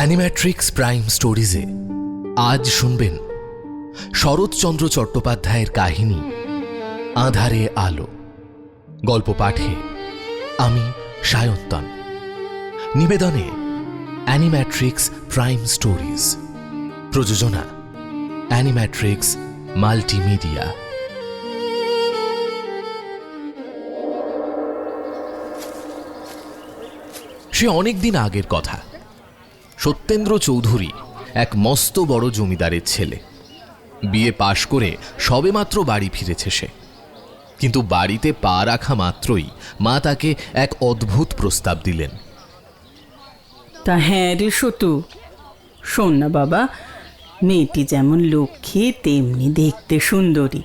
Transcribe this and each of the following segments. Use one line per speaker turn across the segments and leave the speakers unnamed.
Animatrix prime স্টোরিজে আজ শুনবেন শরৎচন্দ্র চট্টোপাধ্যায়ের কাহিনী আঁধারে আলো। গল্প পাঠে আমি সায়ন্তন। নিবেদনে অ্যানিম্যাট্রিক্স প্রাইম স্টোরিজ। প্রযোজনা অ্যানিম্যাট্রিক্স মাল্টিমিডিয়া। সে অনেকদিন আগের কথা। সত্যেন্দ্র চৌধুরী এক মস্ত বড় জমিদারের ছেলে। বিয়ে পাশ করে সবেমাত্র বাড়ি ফিরেছে সে। কিন্তু বাড়িতে পা রাখা মাত্রই মা তাকে এক অদ্ভুত প্রস্তাব দিলেন।
তা হ্যাঁ রে সতু, শোন না বাবা, মেয়েটি যেমন লক্ষ্মী তেমনি দেখতে সুন্দরী।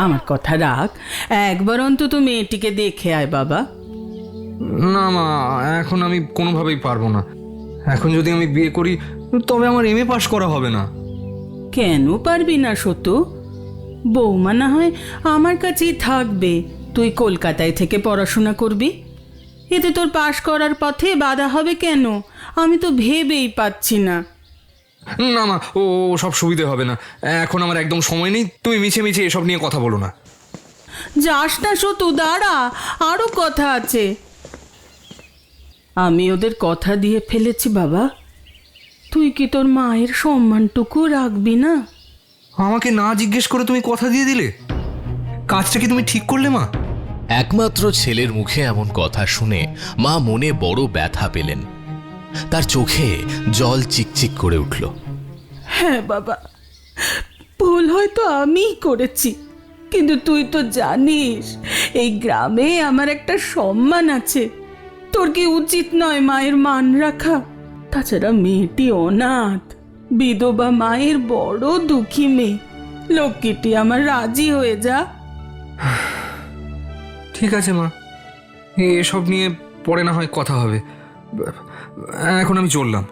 আমার কথা রাখ, একবার অন্তত মেয়েটিকে দেখে আয় বাবা।
না মা, এখন আমি কোনোভাবেই পারবো না। এখন যদি আমি বিয়ে করি তবে আমার এমএ পাশ করা হবে না।
কেন পারবি না সতু? বৌমা না হয় আমার কাছেই থাকবে, তুই কলকাতায় থেকে পড়াশোনা করবি। এতে তোর পাশ করার পথে বাধা হবে কেন? আমি তো ভেবেই পাচ্ছি না।
না মা, ও সব সুবিধে হবে না। এখন আমার একদম সময় নেই। তুমি মিছে মিছে এসব নিয়ে কথা বলো না।
যাস না সতু, দাঁড়া, আরও কথা আছে। আমি ওদের কথা দিয়ে ফেলেছি বাবা, তুই কি তোর মায়ের সম্মানটুকু রাখবি না?
আমাকে না জিজ্ঞেস করে তুমি কথা দিয়ে দিলে? কাজটা কি তুমি ঠিক করলে মা?
একমাত্র ছেলের মুখে এমন কথা শুনে মা মনে বড় ব্যথা পেলেন। তার চোখে জল চিকচিক করে উঠল।
হ্যাঁ বাবা, ভুল হয়তো আমিই করেছি, কিন্তু তুই তো জানিস এই গ্রামে আমার একটা সম্মান আছে। তোর কি উচিত নয় মায়ের মান রাখা? তাছাড়া মেয়েটি অনাথ, বিধবা মায়ের বড় দুঃখী মেয়ে। লক্ষ্মীটি আমার রাজি হয়ে যা।
ঠিক আছে মা, এসব নিয়ে পরে না হয় কথা হবে। এখন আমি চললাম।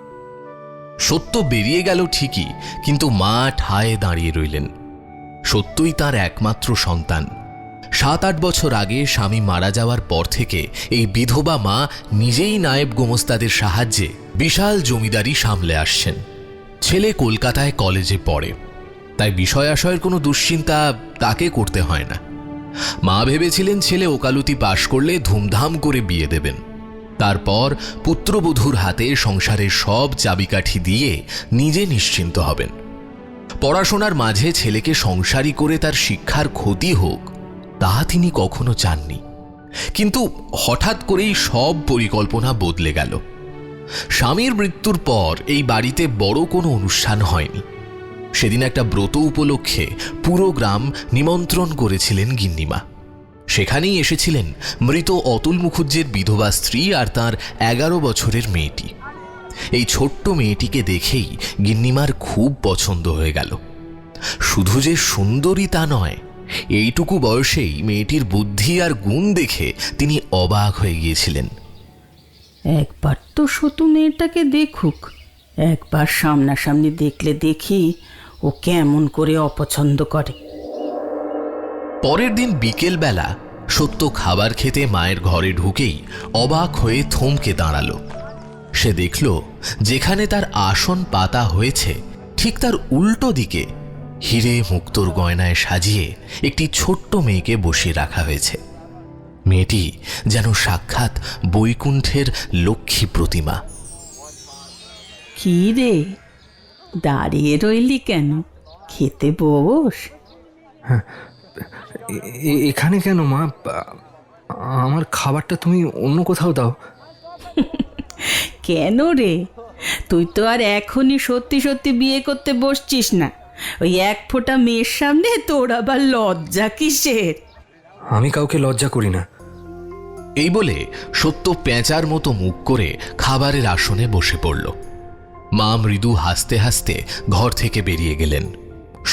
সত্য বেরিয়ে গেল ঠিকই, কিন্তু মা ঠায় দাঁড়িয়ে রইলেন। সত্যই তার একমাত্র সন্তান। 7-8 বছর আগে স্বামী মারা যাওয়ার পর থেকে এই বিধবা মা নিজেই নায়েব গোমস্তাদের সাহায্যে বিশাল জমিদারি সামলে আসছেন। ছেলে কলকাতায় কলেজে পড়ে, তাই বিষয় আশয়ের কোনো দুশ্চিন্তা তাকে করতে হয় না। মা ভেবেছিলেন ছেলে ওকালতি পাশ করলে ধুমধাম করে বিয়ে দেবেন, তারপর পুত্রবধূর হাতে সংসারের সব চাবিকাঠি দিয়ে নিজে নিশ্চিন্ত হবেন। পড়াশোনার মাঝে ছেলেকে সংসারী করে তার শিক্ষার ক্ষতি হোক, তা তিনি কখনো চাননি। কিন্তু হঠাৎ করেই সব পরিকল্পনা বদলে গেল। স্বামীর মৃত্যুর পর এই বাড়িতে বড় কোনো অনুষ্ঠান হয়নি। সেদিন একটা ব্রত উপলক্ষে পুরো গ্রাম নিমন্ত্রণ করেছিলেন গিন্নিমা। সেখানেই এসেছিলেন মৃত অতুল মুখুজ্জের বিধবা স্ত্রী আর তাঁর 11 বছরের মেয়েটি। এই ছোট্ট মেয়েটিকে দেখেই গিন্নিমার খুব পছন্দ হয়ে গেল। শুধু যে সুন্দরী তা নয়, এইটুকু বয়সেই মেয়েটির বুদ্ধি আর গুণ দেখে তিনি অবাক হয়ে গিয়েছিলেন।
একবার তো সতু মেয়েটাকে দেখুক, একবার সামনাসামনি দেখলে দেখি ও কেমন করে অপছন্দ করে।
পরের দিন বিকেল বেলা সত্য খাবার খেতে মায়ের ঘরে ঢুকেই অবাক হয়ে থমকে দাঁড়ালো। সে দেখল যেখানে তার আসন পাতা হয়েছে ঠিক তার উল্টো দিকে হিরে মুক্তোর গয়নায় সাজিয়ে একটি ছোট্ট মেয়েকে বসিয়ে রাখা হয়েছে। মেয়েটি যেন সাক্ষাৎ বৈকুণ্ঠের লক্ষ্মী প্রতিমা।
কি রে, দাঁড়িয়ে রইলি কেন? খেতে বস।
এখানে কেন মা? আমার খাবারটা তুমি অন্য কোথাও দাও।
কেন রে, তুই তো আর এখনই সত্যি সত্যি বিয়ে করতে বসছিস না। ওই এক ফোঁটা মেয়ের সামনে তোর আবার লজ্জা কিসের?
আমি কাউকে লজ্জা করি না।
এই বলে সত্য পেঁচার মতো মুখ করে খাবারের আসনে বসে পড়ল। মা মৃদু হাসতে হাসতে ঘর থেকে বেরিয়ে গেলেন।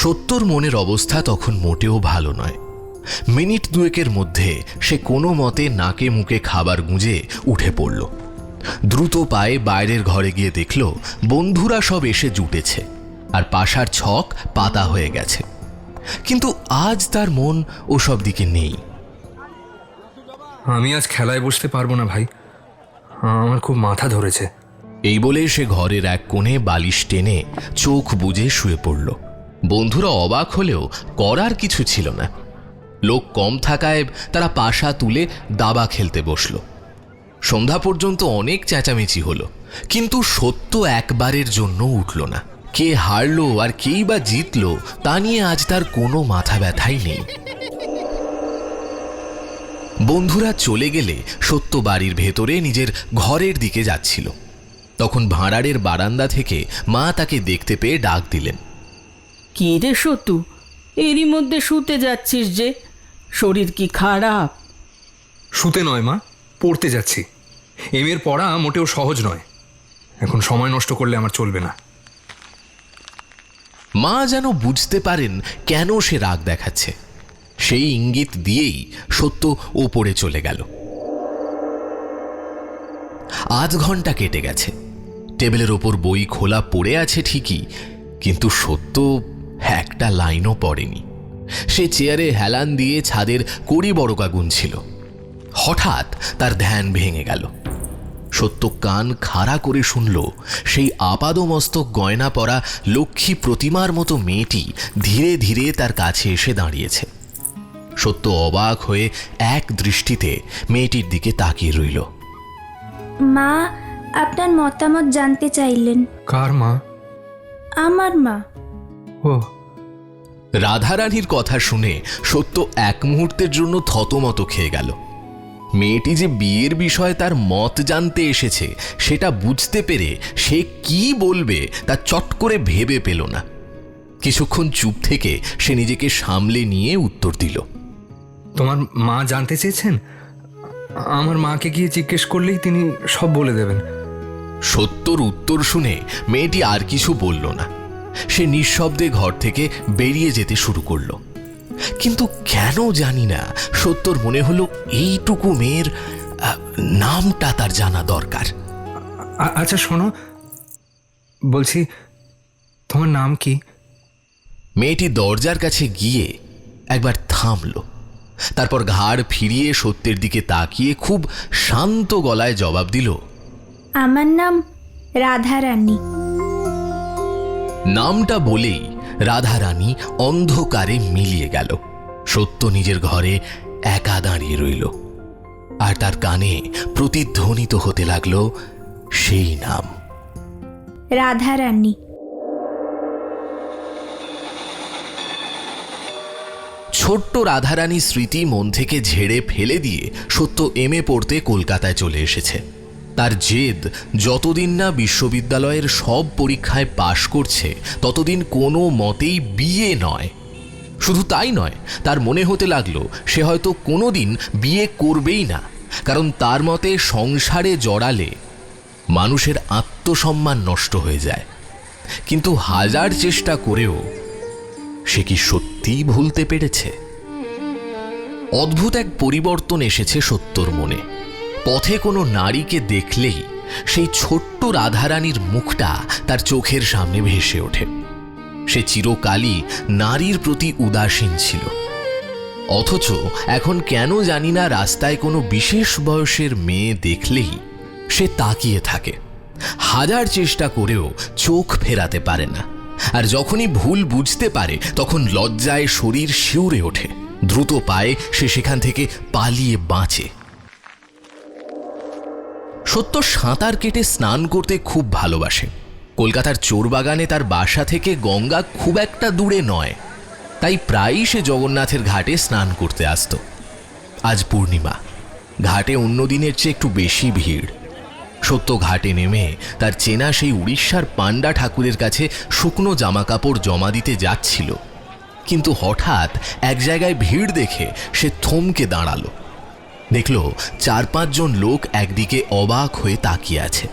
সত্যর মনের অবস্থা তখন মোটেও ভালো নয়। মিনিট দুয়েকের মধ্যে সে কোনো মতে নাকে মুখে খাবার গুঁজে উঠে পড়ল। দ্রুত পায়ে বাইরের ঘরে গিয়ে দেখল বন্ধুরা সব এসে জুটেছে আর পাশার ছক পাতা হয়ে গেছে। কিন্তু আজ তার মন ওসব দিকে নেই।
আমি আজ খেলায় বসতে পারবো না ভাই, আমার খুব মাথা ধরেছে।
এই বলে সে ঘরের এক কোণে বালিশ টেনে চোখ বুজে শুয়ে পড়ল। বন্ধুরা অবাক হলেও করার কিছু ছিল না। লোক কম থাকায় তারা পাশা তুলে দাবা খেলতে বসল। সন্ধ্যা পর্যন্ত অনেক চেঁচামেচি হলো, কিন্তু সত্য একবারের জন্য উঠল না। কে হারলো আর কেই বা জিতলো তা নিয়ে আজ তার কোনো মাথা ব্যথাই নেই। বন্ধুরা চলে গেলে সত্য বাড়ির ভেতরে নিজের ঘরের দিকে যাচ্ছিল। তখন ভাঁড়ারের বারান্দা থেকে মা তাকে দেখতে পেয়ে ডাক দিলেন।
কি রে সতু, এরই মধ্যে শুতে যাচ্ছিস যে? শরীর কি খারাপ?
শুতে নয় মা, পড়তে যাচ্ছি। এমএর পড়া মোটেও সহজ নয়, এখন সময় নষ্ট করলে আমার চলবে না।
মা যেন বুঝতে পারেন কেন সে রাগ দেখাচ্ছে। সেই ইঙ্গিত দিয়েই সত্য ওপরে চলে গেল। আধ ঘন্টা কেটে গেছে। টেবিলের ওপর বই খোলা পড়ে আছে ঠিকই, কিন্তু সত্য একটা লাইনও পড়েনি। সে চেয়ারে হেলান দিয়ে ছাদের কড়ি বড়কা গুনছিল। হঠাৎ তার ধ্যান ভেঙে গেল। সত্য কান খাড়া করে শুনল সেই আপাদমস্তক গয়না পরা লক্ষ্মী প্রতিমার মতো মেয়েটি ধীরে ধীরে তার কাছে এসে দাঁড়িয়েছে। সত্য অবাক হয়ে এক দৃষ্টিতে মেয়েটির দিকে তাকিয়ে রইল।
মা আপনার মতামত জানতে চাইলেন।
কার মা?
আমার মা।
ও,
রাধারানীর কথা শুনে সত্য এক মুহূর্তের জন্য থতমত খেয়ে গেল। মেয়েটি যে বিয়ের বিষয়ে তার মত জানতে এসেছে সেটা বুঝতে পেরে সে কি বলবে তা চট করে ভেবে পেল না। কিছুক্ষণ চুপ থেকে সে নিজেকে সামলে নিয়ে উত্তর দিল।
তোমার মা জানতে চেয়েছেন? আমার মাকে গিয়ে জিজ্ঞেস করলেই তিনি সব বলে দেবেন।
সত্যর উত্তর শুনে মেয়েটি আর কিছু বলল না। সে নিঃশব্দে ঘর থেকে বেরিয়ে যেতে শুরু করলো। কিন্তু কেন জানি না সত্যর মনে হলো এইটুকু মেয়ের নামটা তার জানা দরকার।
আচ্ছা শোনো, বলছি তোমার নাম কি?
মেয়েটি দরজার কাছে গিয়ে একবার থামল, তারপর ঘাড় ফিরিয়ে সত্যের দিকে তাকিয়ে খুব শান্ত গলায় জবাব দিল,
আমার নাম রাধারানী।
নামটা বলেই রাধারানী অন্ধকারে মিলিয়ে গেল। সত্য নিজের ঘরে একা দাঁড়িয়ে রইল, আর তার কানে প্রতিধ্বনিত হতে লাগলো সেই নাম,
রাধারানী।
ছোট্ট রাধারানী স্মৃতি মন থেকে ঝেড়ে ফেলে দিয়ে সত্য এমএ পড়তে কলকাতায় চলে এসেছে। তার জেদ যতদিন না বিশ্ববিদ্যালয়ের সব পরীক্ষায় পাশ করছে ততদিন কোনো মতেই বিয়ে নয়। শুধু তাই নয়, তার মনে হতে লাগলো সে হয়তো কোনোদিন বিয়ে করবেই না, কারণ তার মতে সংসারে জড়ালে মানুষের আত্মসম্মান নষ্ট হয়ে যায়। কিন্তু হাজার চেষ্টা করেও সে কি সত্যিই ভুলতে পেরেছে? অদ্ভুত এক পরিবর্তন এসেছে সত্যর মনে। পথে কোনো নারীকে দেখলেই সেই ছোট্ট রাধারানীর মুখটা তার চোখের সামনে ভেসে ওঠে। সে চিরকালই নারীর প্রতি উদাসীন ছিল, অথচ এখন কেন জানি না রাস্তায় কোনো বিশেষ বয়সের মেয়ে দেখলেই সে তাকিয়ে থাকে। হাজার চেষ্টা করেও চোখ ফেরাতে পারে না, আর যখনই ভুল বুঝতে পারে তখন লজ্জায় শরীর শিউরে ওঠে। দ্রুত পায়ে সে সেখান থেকে পালিয়ে বাঁচে। সত্য সাঁতার কেটে স্নান করতে খুব ভালোবাসে। কলকাতার চোরবাগানে তার বাসা থেকে গঙ্গা খুব একটা দূরে নয়, তাই প্রায়ই সে জগন্নাথের ঘাটে স্নান করতে আসত। আজ পূর্ণিমা, ঘাটে অন্য দিনের চেয়ে একটু বেশি ভিড়। সত্য ঘাটে নেমে তার চেনা সেই উড়িষ্যার পান্ডা ঠাকুরের কাছে শুকনো জামা কাপড় জমা দিতে যাচ্ছিল, কিন্তু হঠাৎ এক জায়গায় ভিড় দেখে সে থমকে দাঁড়ালো। দেখল 4-5 জন লোক একদিকে অবাক হয়ে তাকিয়ে আছে।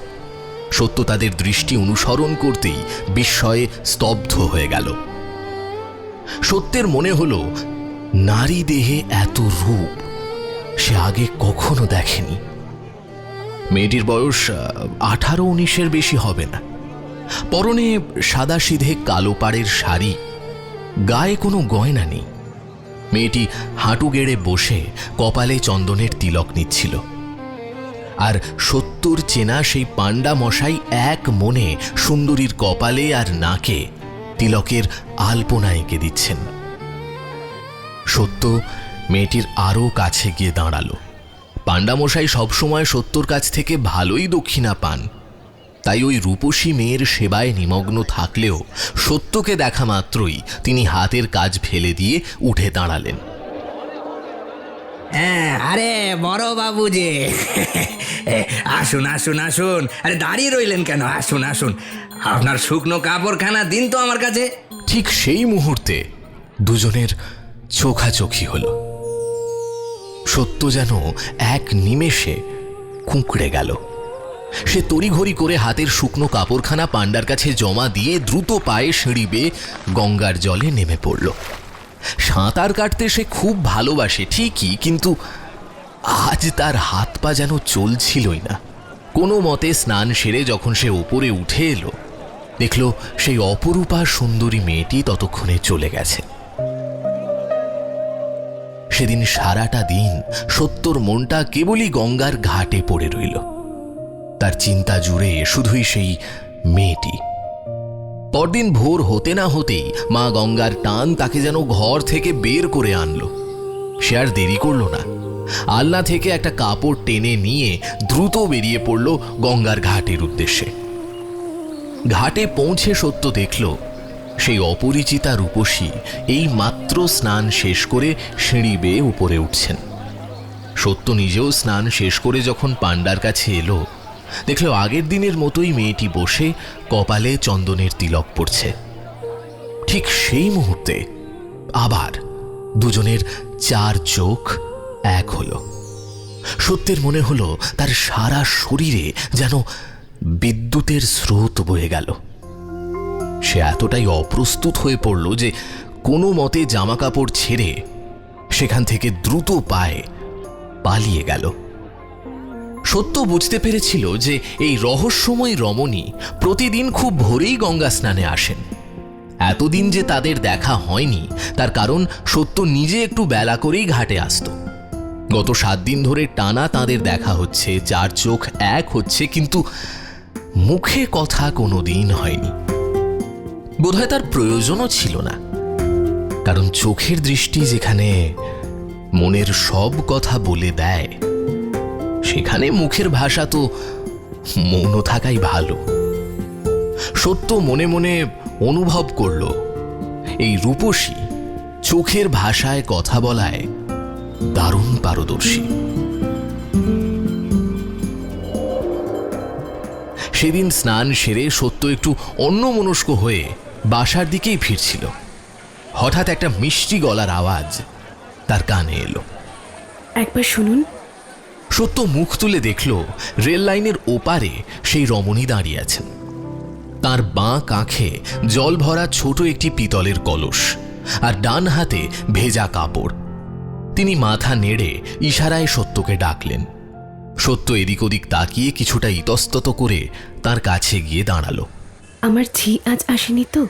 সত্য তাদের দৃষ্টি অনুসরণ করতেই বিস্ময়ে স্তব্ধ হয়ে গেল। সত্যের মনে হলো নারী দেহে এত রূপ সে আগে কখনো দেখেনি। মেয়েটির বয়স 18-19-এর বেশি হবে না। পরনে সাদাসিধে কালো পাড়ের শাড়ি, গায়ে কোনো গয়না নেই। মেয়েটি হাঁটু গেড়ে বসে কপালে চন্দনের তিলক নিচ্ছিল। আর সত্যর চেনা সেই পাণ্ডা মশাই এক মনে সুন্দরীর কপালে আর নাকে তিলকের আলপনা এঁকে দিচ্ছেন। সত্য মেয়েটির আরও কাছে গিয়ে দাঁড়ালো। পাণ্ডামশাই সবসময় সত্যর কাছ থেকে ভালোই দক্ষিণা পান, তাই ওই রূপসী মেয়ের সেবায় নিমগ্ন থাকলেও সত্যকে দেখা মাত্রই তিনি হাতের কাজ ফেলে দিয়ে উঠে দাঁড়ালেন।
হ্যাঁ, আরে বড় বাবু যে, আসুন আসুন আসুন, আরে দাঁড়িয়ে রইলেন কেন? আসুন আসুন, আপনার শুকনো কাপড়খানা দিন তো আমার কাছে।
ঠিক সেই মুহূর্তে দুজনের চোখাচোখি হলো। সত্য যেন এক নিমেষে কুঁকড়ে গেল। সে তড়িঘড়ি করে হাতের শুকনো কাপড়খানা পাণ্ডার কাছে জমা দিয়ে দ্রুত পায়ে সিঁড়ি বেয়ে গঙ্গার জলে নেমে পড়ল। সাঁতার কাটতে সে খুব ভালোবাসে ঠিকই, কিন্তু আজ তার হাত পা যেন চলছিলই না। কোনো মতে স্নান সেরে যখন সে ওপরে উঠে এলো, দেখল সেই অপরূপা সুন্দরী মেয়েটি ততক্ষণে চলে গেছে। সেদিন সারাটা দিন সত্যর মনটা কেবলই গঙ্গার ঘাটে পড়ে রইল। তার চিন্তা জুড়ে শুধুই সেই মেয়েটি। পরদিন ভোর হতে না হতেই মা গঙ্গার টান তাকে যেন ঘর থেকে বের করে আনলো। সে আর দেরি করল না, আলনা থেকে একটা কাপড় টেনে নিয়ে দ্রুত বেরিয়ে পড়ল গঙ্গার ঘাটের উদ্দেশ্যে। ঘাটে পৌঁছে সত্য দেখল সেই অপরিচিতা রূপসী এই মাত্র স্নান শেষ করে সিঁড়ি বেয়ে উপরে উঠছেন। সত্য নিজেও স্নান শেষ করে যখন পাণ্ডার কাছে এলো, দেখল আগের দিনের মতোই মেয়েটি বসে কপালে চন্দনের তিলক পড়ছে। ঠিক সেই মুহূর্তে আবার দুজনের চার চোখ এক হলো। সত্যের মনে হলো তার সারা শরীরে যেন বিদ্যুতের স্রোত বয়ে গেল। সে এতটাই অপ্রস্তুত হয়ে পড়ল যে কোনো মতে জামা কাপড় ছেড়ে সেখান থেকে দ্রুত পায়ে পালিয়ে গেল। সত্য বুঝতে পেরেছিল যে এই রহস্যময় রমণী প্রতিদিন খুব ভোরেই গঙ্গা স্নানে আসেন। এতদিন যে তাদের দেখা হয়নি তার কারণ সত্য নিজে একটু বেলা করেই ঘাটে আসত। গত 7 দিন ধরে টানা তাদের দেখা হচ্ছে, চার চোখ এক হচ্ছে, কিন্তু মুখে কথা কোনোদিন হয়নি। বোধহয় তার প্রয়োজনও ছিল না, কারণ চোখের দৃষ্টি যেখানে মনের সব কথা বলে দেয়, সেখানে মুখের ভাষা তো মৌন থাকাই ভালো। সত্য মনে মনে অনুভব করল এই রূপসী চোখের ভাষায় কথা বলায় দারুণ পারদর্শী। সেদিন স্নান সেরে সত্য একটু অন্যমনস্ক হয়ে বাসার দিকেই ফিরছিল। হঠাৎ একটা মিষ্টি গলার আওয়াজ তার কানে এলো।
একবার শুনুন।
সত্য মুখ তুলে দেখল রেল লাইনের ওপারে সেই রমণী দাঁড়িয়ে আছেন। তার বাঁ কাঁখে জল ভরা ছোট একটি পিতলের কলস, আর ডান হাতে ভেজা কাপড়। তিনি মাথা নেড়ে ইশারায় সত্যকে ডাকলেন। সত্য এদিক ওদিক তাকিয়ে কিছুটা ইতস্তত করে তার কাছে গিয়ে দাঁড়ালো।
আমার ঝি আজ আসেনি তো,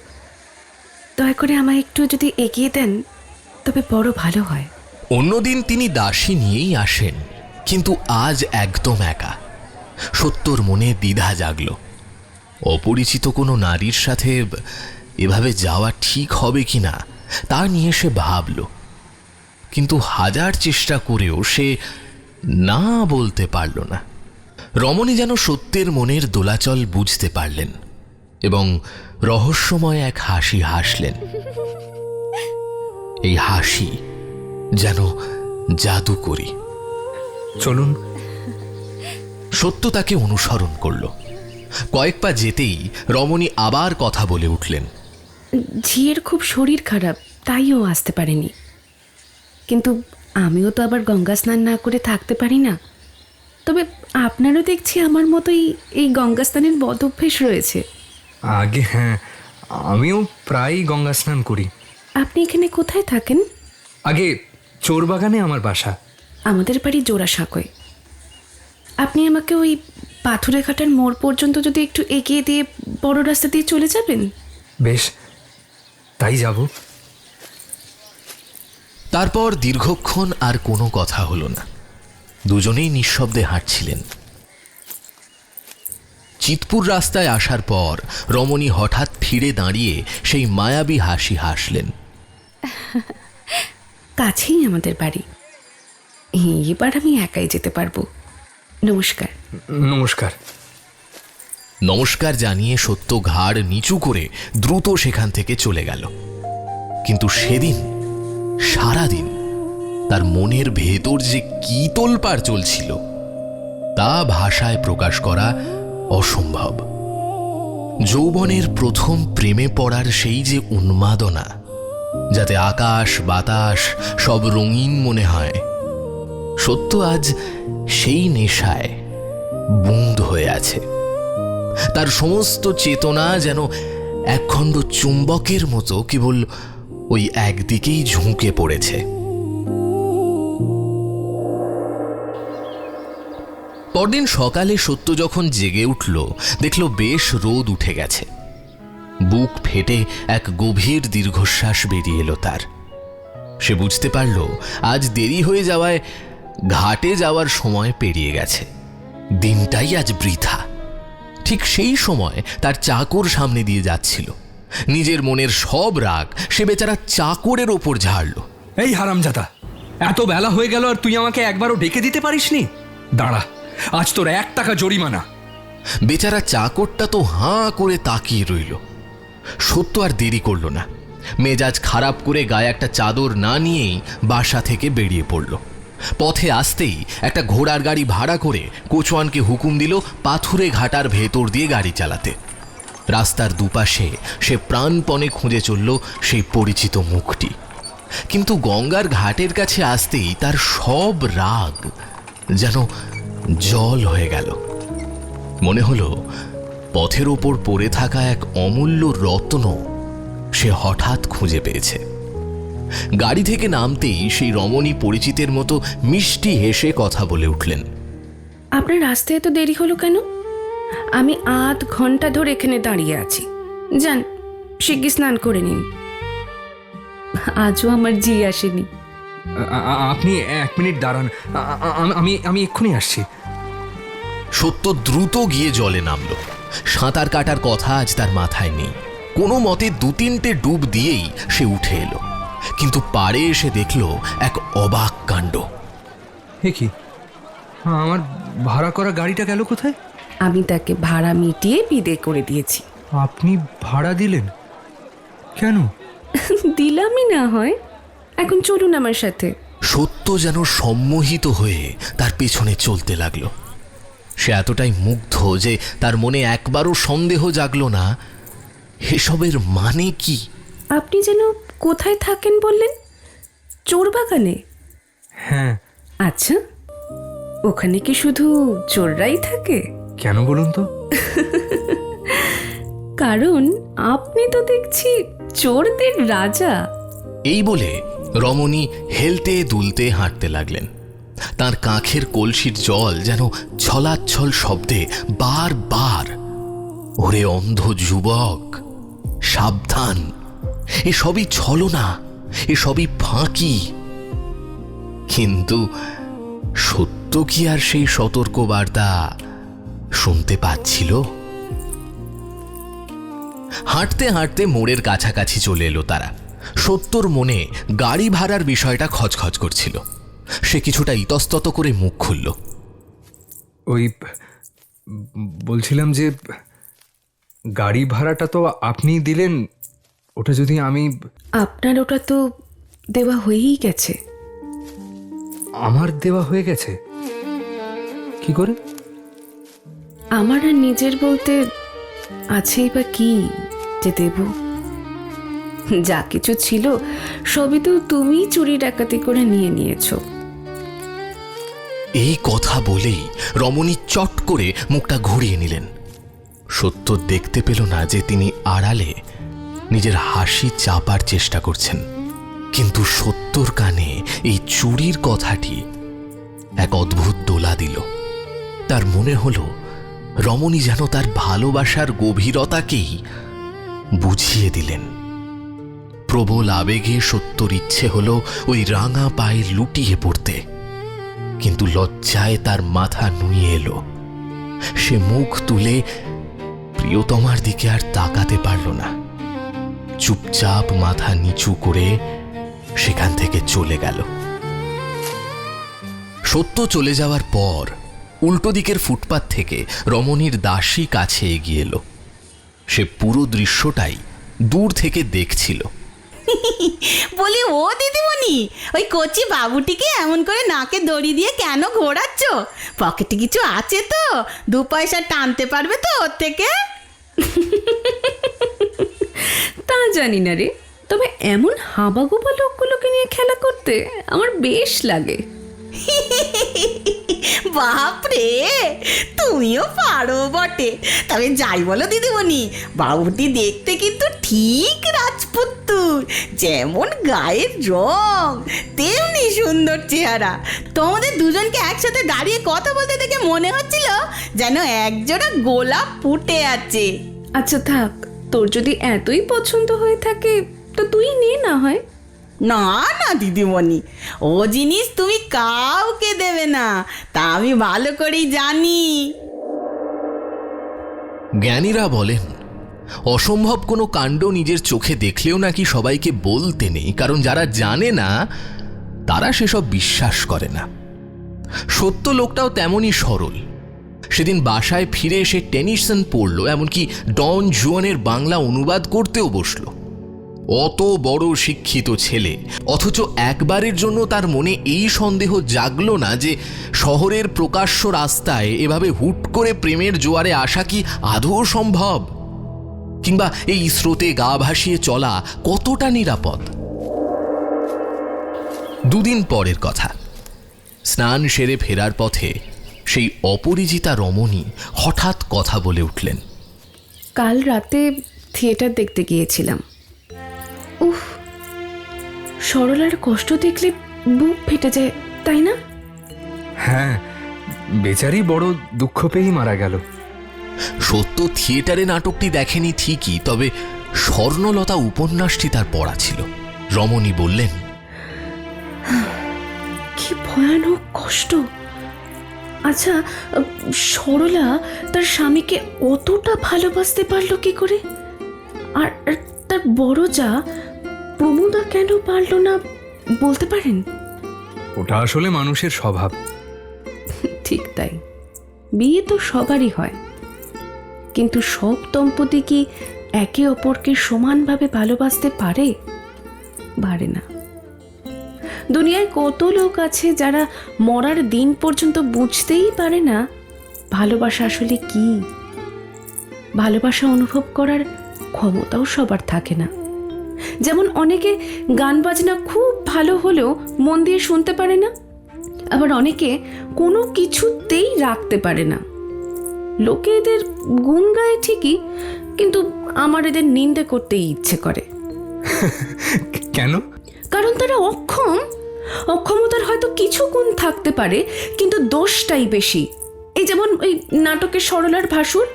দয়া করে আমায় একটু যদি এগিয়ে দেন তবে বড় ভালো হয়।
অন্যদিন তিনি দাসী নিয়েই আসেন, কিন্তু আজ একদম একা। সত্যর মনে দ্বিধা জাগল। অপরিচিত কোনো নারীর সাথে এভাবে যাওয়া ঠিক হবে কিনা তা নিয়ে সে ভাবল, কিন্তু হাজার চেষ্টা করেও সে না বলতে পারল না। রমণী যেন সত্যের মনের দোলাচল বুঝতে পারলেন এবং রহস্যময় এক হাসি হাসলেন। এই হাসি যেন জাদুকরী।
চলুন।
সত্য তাকে অনুসরণ করল। কয়েক পা যেতেই রমণী আবার কথা বলে উঠলেন।
ঝিয়ের খুব শরীর খারাপ, তাইও আসতে পারেনি। কিন্তু আমিও তো আবার গঙ্গা স্নান না করে থাকতে পারি না। তবে আপনারও দেখছি আমার মতোই এই গঙ্গা স্নানের বদ অভ্যেস রয়েছে।
আগে হ্যাঁ, আমিও প্রায়ই গঙ্গা স্নান করি।
আপনি এখানে কোথায় থাকেন?
আগে চোরবাগানে আমার বাসা।
আমাদের বাড়ি জোড়াসাঁকোয়। আপনি আমাকে ওই পাথুরে ঘাটার মোড় পর্যন্ত যদি একটু এগিয়ে দিয়ে বড় রাস্তা দিয়ে চলে যাবেন।
বেশ, তাই যাব।
তারপর দীর্ঘক্ষণ আর কোনো কথা হলো না। দুজনেই নিঃশব্দে হাঁটছিলেন। চিতপুর রাস্তায় আসার পর রমণী হঠাৎ ফিরে দাঁড়িয়ে সেই মায়াবী হাসি হাসলেন।
কাছেই আমাদের বাড়ি, এবার আমি একাই যেতে পারবো। নমস্কার।
নমস্কার।
নমস্কার জানিয়ে সত্য ঘাড় নিচু করে দ্রুত সেখান থেকে চলে গেল। কিন্তু সেদিন সারাদিন তার মনের ভেতর যে কি তোলপাড় চলছিল তা ভাষায় প্রকাশ করা অসম্ভব। যৌবনের প্রথম প্রেমে পড়ার সেই যে উন্মাদনা, যাতে আকাশ বাতাস সব রঙিন মনে হয়, সত্য আজ সেই নেশায় বুঁদ হয়ে আছে। তার সমস্ত চেতনা যেন একখণ্ড চুম্বকের মতো কেবল ওই একদিকেই ঝুঁকে পড়েছে। পরদিন সকালে সত্য যখন জেগে উঠল, দেখল বেশ রোদ উঠে গেছে। বুক ফেটে এক গভীর দীর্ঘশ্বাস বেরিয়ে এলো তার। সে বুঝতে পারল আজ দেরি হয়ে যাওয়ায় ঘাটে যাওয়ার সময় পেরিয়ে গেছে, দিনটাই আজ বৃথা। ঠিক সেই সময় তার চাকর সামনে দিয়ে যাচ্ছিল। নিজের মনের সব রাগ সে বেচারা চাকরের ওপর ঝাড়ল।
এই হারামজাদা, এত বেলা হয়ে গেল আর তুই আমাকে একবারও ডেকে দিতে পারিসনি? দাঁড়া, আজ তোর 1 টাকা জরিমানা।
বেচারা চাকরটা তো হাঁ করে তাকিয়ে রইল। সত্য আর দেরি করল না। মেজাজ খারাপ করে গায়ে একটা চাদর না নিয়েই বাসা থেকে বেরিয়ে পড়ল। পথে আসতেই একটা ঘোড়ার গাড়ি ভাড়া করে কোচওয়ানকে হুকুম দিল পাথুরে ঘাটার ভেতর দিয়ে গাড়ি চালাতে। রাস্তার দুপাশে সে প্রাণপণে খুঁজে চলল সেই পরিচিত মুখটি। কিন্তু গঙ্গার ঘাটের কাছে আসতেই তার সব রাগ যেন জল হয়ে গেল। মনে হলো পথের ওপর পড়ে থাকা এক অমূল্য রত্ন সে হঠাৎ খুঁজে পেয়েছে। গাড়ি থেকে নামতেই সেই রমণী পরিচিতের মতো মিষ্টি হেসে কথা বলে উঠলেন।
আপনার রাস্তায় এত দেরি হলো কেন? আমি 8 ঘন্টা ধরে এখানে দাঁড়িয়ে আছি। যান, শিগগির স্নান করে নিন। আজও আমার জি আসেনি।
আপনি 1 মিনিট দাঁড়ান, আমি এক্ষুনি আসছি।
সত্য দ্রুত গিয়ে জলে নামল। সাঁতার কাটার কথা আজ তার মাথায় নেই। কোনো মতে 2-3টে ডুব দিয়েই সে উঠে এলো। কিন্তু পাড়ে এসে দেখল এক অবাক কাণ্ড।
হে কি, আমার ভাড়া করা গাড়িটা গেল কোথায়?
আমি তাকে ভাড়া মিটিয়ে বিদে করে দিয়েছি।
আপনি ভাড়া দিলেন কেন?
দিলামই না হয়। এখন চলুন আমার সাথে।
সত্য যেন সম্মোহিত হয়ে তার পেছনে চলতে লাগলো। সে এতটাই মুগ্ধ যে তার মনে একবারও সন্দেহ জাগলো না এসবের মানে কি।
আপনি যেন কোথায় থাকেন বললেন? চোরবাগানে?
হ্যাঁ।
আচ্ছা, ওখানে কি শুধু চোররাই থাকে?
কেন বলুন তো?
কারণ আপনি তো দেখছি চোরদের রাজা।
এই বলে রমণী হেলতে দুলতে হাঁটতে লাগলেন। তার কাঁখের কলসির জল যেন ছলাচ্ছল শব্দে বারবার, ওরে অন্ধ যুবক, সাবধান, এসবই ছলনা, এসবই ফাঁকি। কিন্তু সত্য কি আর সেই সতর্ক বার্তা শুনতে পাচ্ছিল? হাঁটতে হাঁটতে মোড়ের কাছাকাছি চলে এলো তারা। সত্যর মনে গাড়ি ভাড়ার বিষয়টা খচখচ করছিল। সে কিছুটা ইতস্তত করে মুখ খুলল।
ওই বলছিলাম যে গাড়ি ভাড়াটা তো আপনি দিলেন, ওটা যদি আমি...
আপনার ওটা তো দেওয়া হয়েই গেছে।
আমার দেওয়া হয়ে গেছে? কি করে?
আমার আর নিজের বলতে আছেই বা কি যে দেব? যা কিছু ছিল সবই তো তুমি চুরি ডাকাতি করে নিয়ে নিয়েছো।
এই কথা বলেই রমণী চট করে মুখটা ঘুরিয়ে নিলেন। সত্য দেখতে পেল না যে তিনি আড়ালে নিজের হাসি চাপার চেষ্টা করছেন। কিন্তু সত্যর কানে এই চুরির কথাটি এক অদ্ভুত দোলা দিল। তার মনে হলো রমণী যেন তার ভালোবাসার গভীরতাকেই বুঝিয়ে দিলেন। প্রবল আবেগে সত্যর ইচ্ছে হলো ওই রাঙা পায়ে লুটিয়ে পড়তে, কিন্তু লজ্জায় তার মাথা নুয়ে এলো। সে মুখ তুলে প্রিয়তমার দিকে আর তাকাতে পারল না। চুপচাপ মাথা নিচু করে সেখান থেকে চলে গেল। সত্য চলে যাওয়ার পর উল্টো দিকের ফুটপাত থেকে রমণীর দাসী কাছে এগিয়ে এলো। সে পুরো দৃশ্যটাই দূর থেকে দেখছিল।
বলি, ও দিদিমণি, ওই কচি বাবুটিকে এমন করে নাকে দড়ি দিয়ে কেন ঘোরাচ্ছ? পকেটে কিছু আছে তো? 2 পয়সা টানতে পারবে তো ওর থেকে?
তা জানি না রে, তবে এমন হাবাগোবা লোকগুলোকে নিয়ে খেলা করতে আমার বেশ লাগে।
বাপরে, তুমিও পারো বটে। তবে যাই বলো দিদিমণি, বাবুটি দেখতে কিন্তু ঠিক রাজপুত্তুর। যেমন গায়ের রং তেমনি সুন্দর চেহারা। তোমাদের দুজনকে একসাথে দাঁড়িয়ে কথা বলতে দেখে মনে হচ্ছিল যেন একজোড়া গোলাপ ফুটে আছে।
আচ্ছা থাক, তোর যদি এতই পছন্দ হয়ে থাকে তো তুই নে না হয়।
না না দিদিমণি, ও জিনিস তুমি কাউকে দেবে না, তা আমি ভালো করেই জানি।
জ্ঞানীরা বলেন, অসম্ভব কোনো কাণ্ড নিজের চোখে দেখলেও নাকি সবাইকে বলতে নেই, কারণ যারা জানে না তারা সেসব বিশ্বাস করে না। সত্য লোকটাও তেমনই সরল। সেদিন বাসায় ফিরে এসে টেনিসন পড়ল, এমনকি ডন জুয়ানের বাংলা অনুবাদ করতেও বসল। অত বড় শিক্ষিত ছেলে, অথচ একবারের জন্য তার মনে এই সন্দেহ জাগলো না যে শহরের প্রকাশ্য রাস্তায় এভাবে হুট করে প্রেমের জোয়ারে আসা কি আদৌ সম্ভব, কিংবা এই স্রোতে গা ভাসিয়ে চলা কতটা নিরাপদ। 2 দিন পরের কথা, স্নান সেরে ফেরার পথে সেই অপরিচিতা রমণী হঠাৎ কথা বলে উঠলেন।
কাল রাতে থিয়েটার দেখতে গিয়েছিলাম। উফ, সরলার কষ্ট দেখলে বুক ফেটে যায়, তাই না?
হ্যাঁ, বেচারি বড় দুঃখ পেয়েই মারা গেল।
সত্য থিয়েটারে নাটকটি দেখেনি ঠিকই, তবে স্বর্ণলতা উপন্যাসটি তার পড়া ছিল। রমণী বললেন,
কি ভয়ানক কষ্ট। আচ্ছা, সরলা তার স্বামীকে অতটা ভালোবাসতে পারলো কি করে? আর তার বড় যা প্রমোদা কেন পারল না, বলতে পারেন?
ওটা আসলে মানুষের স্বভাব।
ঠিক তাই, বিয়ে তো সবারই হয়, কিন্তু সব দম্পতি কি একে অপরকে সমানভাবে ভালোবাসতে পারে? পারে না। দুনিয়ায় কত লোক আছে যারা মরার দিন পর্যন্ত বুঝতেই পারে না ভালোবাসা আসলে কি। ভালোবাসা অনুভব করার ক্ষমতাও সবার থাকে না। যেমন অনেকে গান বাজনা খুব ভালো হলেও মন দিয়ে শুনতে পারে না, আবার অনেকে কোনো কিছুতেই রাখতে পারে না। লোকে এদের গুণ গায় ঠিকই, কিন্তু আমার এদের নিন্দে করতেই ইচ্ছে করে।
কেন?
কারণ তারা অক্ষম। অক্ষমতার হয়তো কিছু গুণ থাকতে পারে, কিন্তু দোষটাই বেশি। এই যেমন ওই নাটকের সরলার ভাসুর,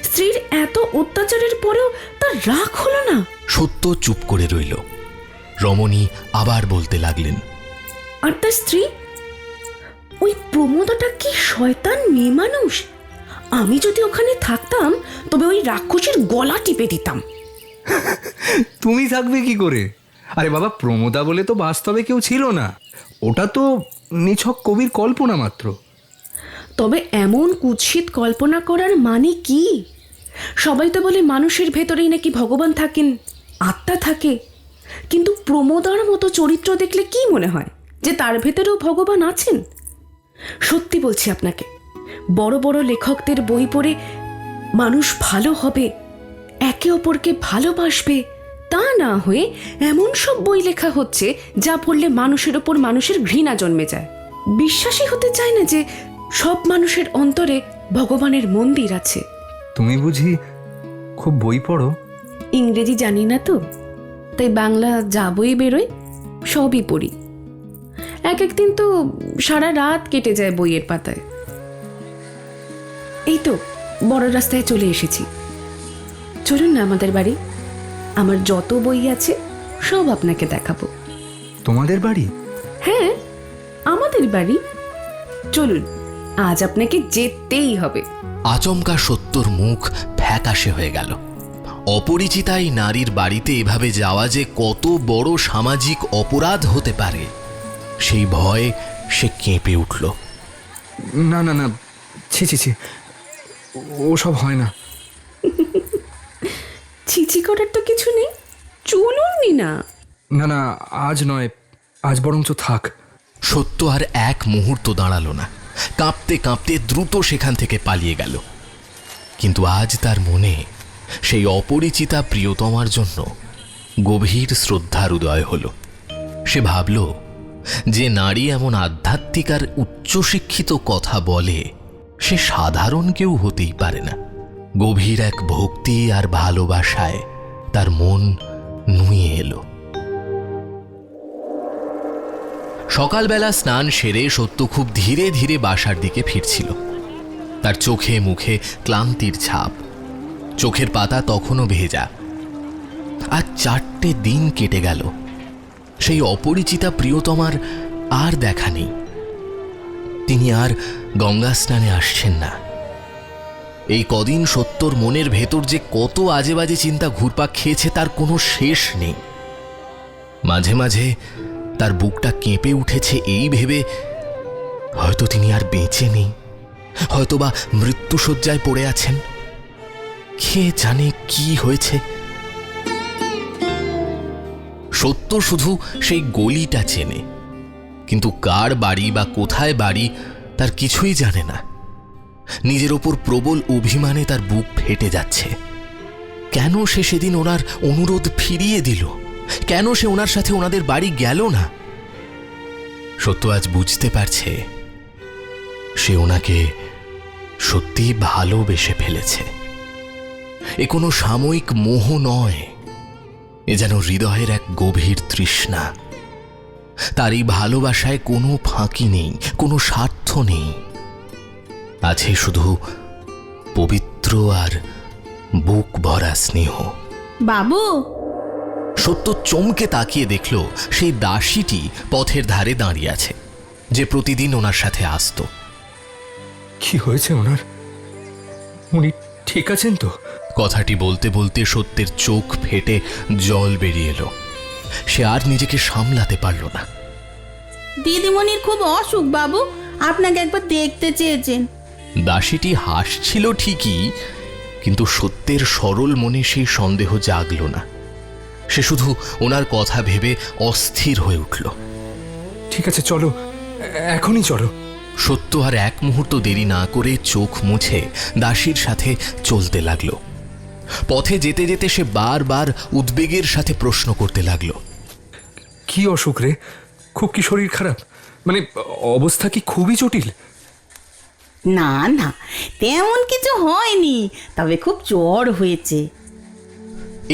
স্ত্রীর এত অত্যাচারের পরেও তার রাগ হলো না।
সত্য চুপ করে রইল। রমণী আবার বলতে লাগলেন,
আর তার স্ত্রী, ওই প্রমোদটা কি শয়তান মেয়ে মানুষ। আমি যদি ওখানে থাকতাম তবে ওই রাক্ষসের গলা টিপে দিতাম।
তুমি থাকবে কি করে? আরে বাবা, প্রমোদা বলে তো বাস্তবে কেউ ছিল না, ওটা তো নিছক কবির কল্পনা মাত্র।
তবে এমন কুৎসিত কল্পনা করার মানে কি? সবাই তো বলে মানুষের ভেতরেই নাকি ভগবান থাকেন, আত্মা থাকে, কিন্তু প্রমোদার মতো চরিত্র দেখলে কি মনে হয় যে তার ভেতরেও ভগবান আছেন? সত্যি বলছি আপনাকে, বড় বড় লেখকদের বই পড়ে মানুষ ভালো হবে, একে অপরকে ভালোবাসবে, তা না হয়ে এমন সব বই লেখা হচ্ছে যা পড়লে মানুষের ওপর মানুষের ঘৃণা জন্মে যায়। বিশ্বাসই হতে চায় না যে সব মানুষের অন্তরে ভগবানের মন্দির আছে।
তুমি বুঝি খুব বই পড়ো?
ইংরেজি জানি না তো, তাই বাংলা যা বই বেরোয় সবই পড়ি। একদিন তো সারা রাত কেটে যায় বইয়ের পাতায়। এই তো বড় রাস্তায় চলে এসেছি, চলুন না আমাদের বাড়ি। আমার যত বই আছে সব আপনাকে দেখাবো।
তোমাদের বাড়ি?
হ্যাঁ, আমাদের বাড়ি। চলুন, আজ আপনাকে যেতেই হবে।
আচমকা সত্যর মুখ ফ্যাকাশে হয়ে গেল। অপরিচিতা এই নারীর বাড়িতে এভাবে যাওয়া যে কত বড় সামাজিক অপরাধ হতে পারে সেই ভয়ে সে কেঁপে উঠল।
না না না, ছি ছি ছি, ওসব হয় না।
ছিছি করার তো কিছু নেই, চলুননি না।
না না, আজ নয়, আজ বরঞ্চ থাক।
সত্য আর এক মুহূর্ত দাঁড়ালো না, কাঁপতে কাঁপতে দ্রুত সেখান থেকে পালিয়ে গেল। কিন্তু আজ তার মনে সেই অপরিচিতা প্রিয়তমার জন্য গভীর শ্রদ্ধার উদয় হল। সে ভাবল, যে নারী এমন আধ্যাত্মিক আর উচ্চশিক্ষিত কথা বলে সে সাধারণ কেউ হতেই পারে না। গভীর এক ভক্তি আর ভালোবাসায় তার মন নুয়ে এলো। সকালবেলা স্নান সেরে সত্য খুব ধীরে ধীরে বাসার দিকে ফিরছিল। তার চোখে মুখে ক্লান্তির ছাপ, চোখের পাতা তখনও ভেজা। আজ 4টে দিন কেটে গেল, সেই অপরিচিতা প্রিয়তমার আর দেখা নেই। তিনি আর গঙ্গা স্নানে আসছেন না। এই কদিন সত্যর মনের ভেতর যে কত আজে বাজে চিন্তা ঘুরপাক খেয়েছে তার কোনো শেষ নেই। মাঝে মাঝে তার বুকটা কেঁপে উঠেছে এই ভেবে, হয়তো তিনি আর বেঁচে নেই, হয়তোবা মৃত্যুশয্যায় পড়ে আছেন। কে জানে কি হয়েছে। সত্য শুধু সেই গলিটা চেনে, কিন্তু কার বাড়ি বা কোথায় বাড়ি তার কিছুই জানে না। নিজের ওপর প্রবল অভিমানে তার বুক ফেটে যাচ্ছে। কেন সে সেদিন ওনার অনুরোধ ফিরিয়ে দিল? কেন সে ওনার সাথে ওনাদের বাড়ি গেল না? সত্য আজ বুঝতে পারছে সে ওনাকে সত্যি ভালোবেসে ফেলেছে। এ কোনো সাময়িক মোহ নয়, এ যেন হৃদয়ের এক গভীর তৃষ্ণা। তার এই ভালোবাসায় কোনো ফাঁকি নেই, কোনো স্বার্থ নেই, আছে শুধু পবিত্র আর বুক ভরা স্নেহ।
বাবু,
সত্য চমকে তাকিয়ে দেখল সেই দাসীটি পথের ধারে দাঁড়িয়ে আছে, যে প্রতিদিন ওনার সাথে আসতো।
কি হয়েছে ওনার? উনি ঠিক আছেন তো?
কথাটি বলতে বলতে সত্যের চোখ ফেটে জল বেরিয়ে এলো। সে আর নিজেকে সামলাতে পারল না।
দিদিমণির খুব অসুখ বাবু, আপনাকে একবার দেখতে চেয়েছেন।
দাসীটি হাসছিল ঠিকই, কিন্তু সত্যের সরল মনে সেই সন্দেহ জাগল না। সে শুধু ওনার কথা ভেবে অস্থির হয়ে উঠল।
ঠিক আছে, চলো, এখনই চলো।
সত্য আর এক মুহূর্ত দেরি না করে চোখ মুছে দাসীর সাথে চলতে লাগলো। পথে যেতে যেতে সে বারবার উদ্বেগের সাথে প্রশ্ন করতে লাগলো,
কি অসুখ রে? খুব কি শরীর খারাপ? মানে অবস্থা কি খুবই জটিল?
না না, তেমন কিছু হয়নি, তবে খুব জ্বর হয়েছে।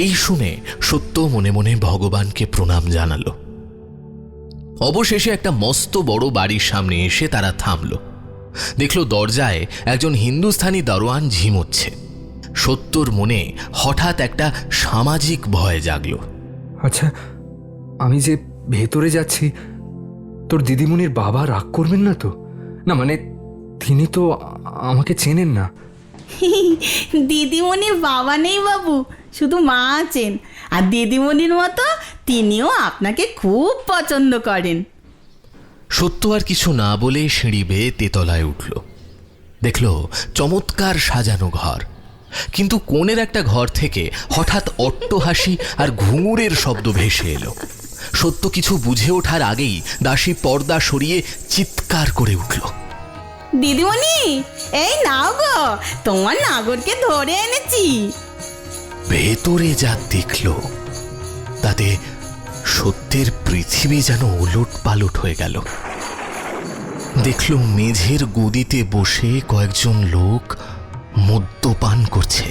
এই শুনে সত্য মনে মনে ভগবানকে প্রণাম জানালো। অবশেষে একটা মস্ত বড় বাড়ির সামনে এসে তারা থামল। দেখল দরজায় একজন হিন্দুস্থানি দারোয়ান ঝিমোচ্ছে। সত্যর মনে হঠাৎ একটা সামাজিক ভয় জাগলো।
আচ্ছা, আমি যে ভেতরে যাচ্ছি, তোর দিদিমণির বাবা রাগ করবেন না তো? না মানে তিনি তো আমাকে চেনেন না।
দিদিমণির বাবা নেই বাবু, শুধু মা আছেন। আর দিদিমণির মতো তিনিও আপনাকে খুব পছন্দ করেন।
সত্য আর কিছু না বলে সিঁড়ি বেয়ে তেতলায় উঠল। দেখল চমৎকার সাজানো ঘর, কিন্তু কোণের একটা ঘর থেকে হঠাৎ অট্টহাসি আর ঘুঙুরের শব্দ ভেসে এলো। সত্য কিছু বুঝে ওঠার আগেই দাসী পর্দা সরিয়ে চিৎকার করে উঠল,
দিদিমণি, এই নাও গো, তোমার নাগরকে ধরে এনেছি।
ভেতরে যা দেখল তাতে সত্যের পৃথিবী যেন ওলট পালট হয়ে গেল। দেখল মেঝের গদিতে বসে কয়েকজন লোক মদ্যপান করছে,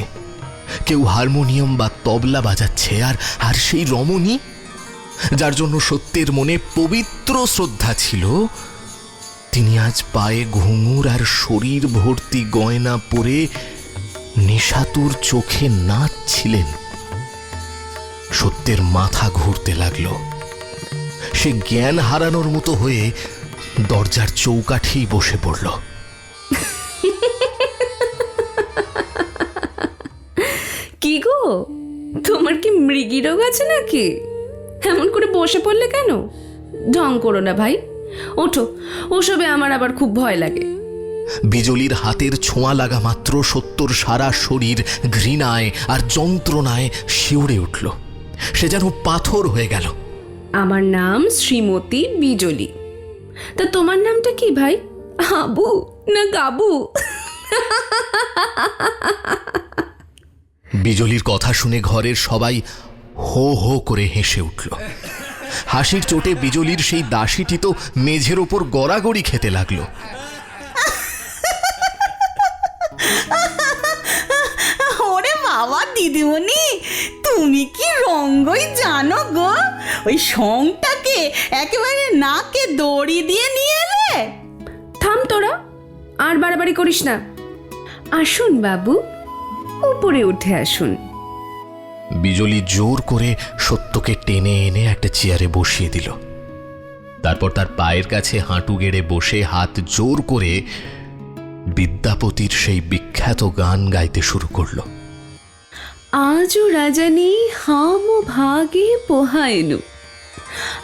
কেউ হারমোনিয়াম বা তবলা বাজাচ্ছে, আর সেই রমণী যার জন্য সত্যের মনে পবিত্র শ্রদ্ধা ছিল, তিনি আজ পায়ে ঘুঙুর আর শরীর ভর্তি গয়না পরে নিশাতুর চোখে নাচছিলেন। সত্যের মাথা ঘুরতে লাগলো। সে জ্ঞান হারানোর মতো হয়ে দরজার চৌকাঠেই বসে পড়ল।
তোমার কি মৃগী রোগ আছে নাকি? এমন করে বসে পড়লে কেন? ঢং করো না ভাই, ওঠো। ওসবে আমার আবার খুব ভয় লাগে।
বিজলির হাতের ছোঁয়া লাগা মাত্র সত্যর সারা শরীর ঘৃণায় আর যন্ত্রণায় শিউরে উঠল। সে যেন পাথর হয়ে গেল।
আমার নাম শ্রীমতী বিজলি। তা তোমার নামটা কি ভাই? হাবু না গাবু?
বিজলির কথা শুনে ঘরের সবাই হো হো করে হেসে উঠল। হাসির চোটে বিজলির সেই দাসীটি তো মেঝের ওপর গড়াগড়ি খেতে লাগলো।
ওরে বাবা দিদিমণি, তুমি কি রঙ্গই জানো গো? ওই সংটাকে একেবারে নাকে দড়ি দিয়ে নিয়ে এলে।
থাম তোরা, আর বাড়াবাড়ি করিস না। আসুন বাবু, উপরে উঠে আসুন।
বিজলি জোর করে সত্যকে টেনে এনে একটা চেয়ারে বসিয়ে দিল। তারপর তার পায়ের কাছে হাঁটু গেড়ে বসে হাত জোর করে বিদ্যাপতির সেই বিখ্যাত গান গাইতে শুরু করলো।
আজও রাজানি হাম ভাগে পোহায়নু।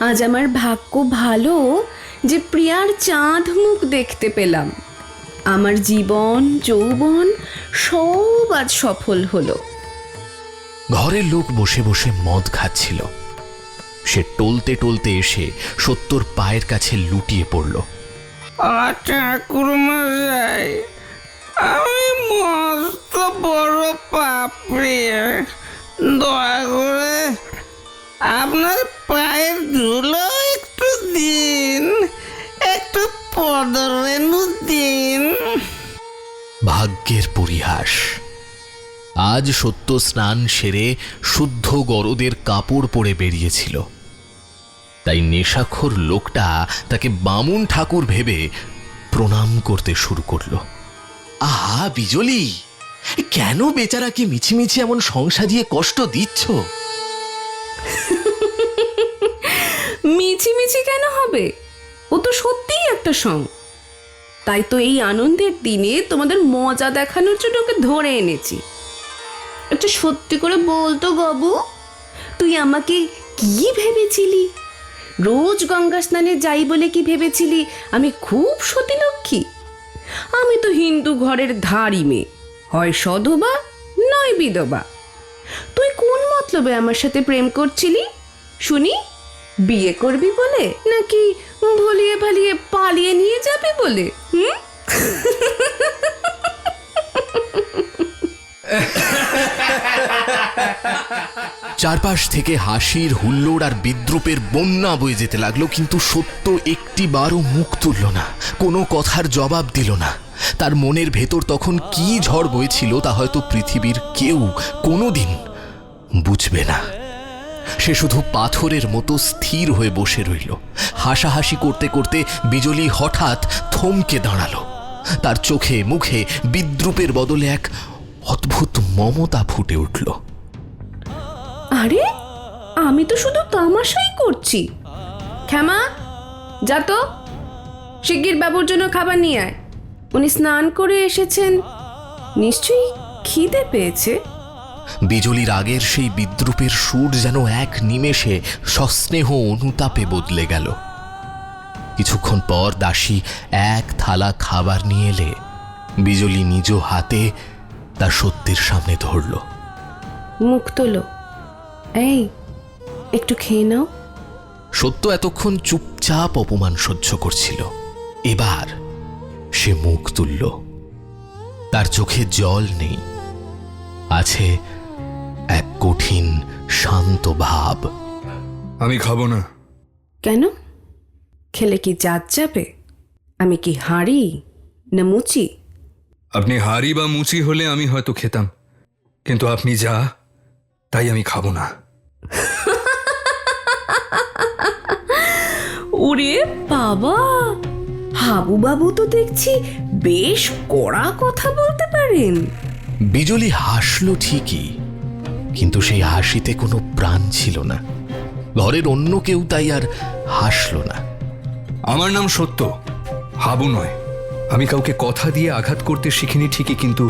আজ আমার ভাগ্য ভালো যে প্রিয়ার চাঁদ মুখ দেখতে পেলাম। আমার জীবন যৌবন সব আজ সফল হলো।
ঘরের লোক বসে বসে মদ খাচ্ছিল। সে টলতে টলতে এসে সত্যর পায়ের কাছে লুটিয়ে পড়ল।
ঠাকুরমশাই, আমি মস্ত বড় পাপড়ি, দয়া করে আপনার পায়ের ধুলো একটু দিন, একটু পদরেণু দিন।
ভাগ্যের পরিহাস। আজ সত্য স্নান সেরে শুদ্ধ গরদের কাপড় পরে বেরিয়েছিল। তাই নেশাখোর লোকটা তাকে বামুন ঠাকুর ভেবে প্রণাম করতে শুরু করলো। আহা বিজলি, কেন বেচারাকে মিছিমিছি এমন সংসার দিয়ে কষ্ট দিচ্ছ?
মিছিমিছি কেন হবে? ও তো সত্যিই একটা সং। তাই তো এই আনন্দের দিনে তোমাদের মজা দেখানোর জন্য ওকে ধরে এনেছি। আচ্ছা সত্যি করে বলতো বাবু, তুই আমাকে কি ভেবেছিলি? রোজ গঙ্গা স্নানে যাই বলে কি ভেবেছিলি আমি খুব সতীলক্ষ্মী? আমি তো হিন্দু ঘরের ধারি মেয়ে, হয় সধবা নয় বিধবা। তুই কোন মতলবে আমার সাথে প্রেম করছিলি শুনি? বিয়ে করবি বলে, নাকি ভুলিয়ে ভালিয়ে পালিয়ে নিয়ে যাবি বলে? হুম?
চারপাশ থেকে হাসির হুল্লোড় আর বিদ্রুপের বন্যা বয়ে যেতে লাগলো, কিন্তু সত্য একটিবারও মুখ তুলল না, কোনো কথার জবাব দিল না। তার মনের ভেতর তখন কি ঝড় বইছিল তা হয়তো পৃথিবীর কেউ কোনোদিন বুঝবে না। সে শুধু পাথরের মতো স্থির হয়ে বসে রইল। হাসাহাসি করতে করতে বিজলি হঠাৎ থমকে দাঁড়ালো। তার চোখে মুখে বিদ্রুপের বদলে এক অদ্ভুত মমতা ফুটে উঠল।
আরে আমি তো শুধু তামাশাই করছি। ক্ষমা, যা তো শিগগির বাবুর জন্য খাবার নিয়ে আয়। উনি স্নান করে এসেছেন, নিশ্চয়ই খিদে পেয়েছে।
বিজলির আগের সেই বিদ্রুপের সুর যেন এক নিমেষে সস্নেহ অনুতাপে বদলে গেল। কিছুক্ষণ পর দাসী এক থালা খাবার নিয়ে এলে বিজলি নিজ হাতে তা সত্যের সামনে ধরল।
মুখ তোলো, এই একটু খেয়ে নাও।
সত্য এতক্ষণ চুপচাপ অপমান সহ্য করছিল। এবার সে মুখ তুলল। তার চোখে জল নেই, আছে এক কঠিন শান্ত ভাব।
আমি খাবো না।
কেন? খেলে কি জাত যাবে? আমি কি হাঁড়ি না মুচি?
আপনি হাড়ি বা মুচি হলে আমি হয়তো খেতাম, কিন্তু আপনি যা, তাই আমি খাবো না।
ওরে বাবা, হাবু বাবু তো দেখছি বেশ কড়া কথা বলতে পারেন।
বিজলি হাসল ঠিকই, কিন্তু সেই হাসিতে কোনো প্রাণ ছিল না। ঘরের অন্য কেউ তাই আর হাসল না।
আমার নাম সত্য, হাবু নয়। আমি কাউকে কথা দিয়ে আঘাত করতে শিখিনি ঠিকই, কিন্তু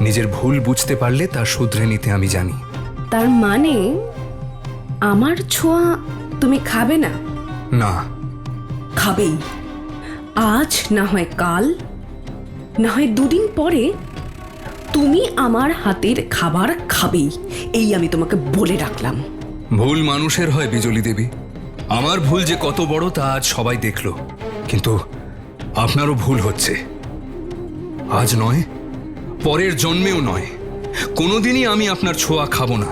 নিজের ভুল বুঝতে পারলে তা শুধরে নিতে আমি জানি।
তার মানে আমার ছোঁয়া তুমি খাবে না?
না।
খাবেই। আজ না হয় কাল, না হয় দুদিন পরে তুমি আমার হাতের খাবার খাবেই, এই আমি তোমাকে বলে রাখলাম।
ভুল মানুষের হয় বিজলি দেবী। আমার ভুল যে কত বড় তা আজ সবাই দেখলো, কিন্তু আপনারও ভুল হচ্ছে। আজ নয়, পরের জন্মেও নয়, কোনোদিনই আমি আপনার ছোঁয়া খাবো না।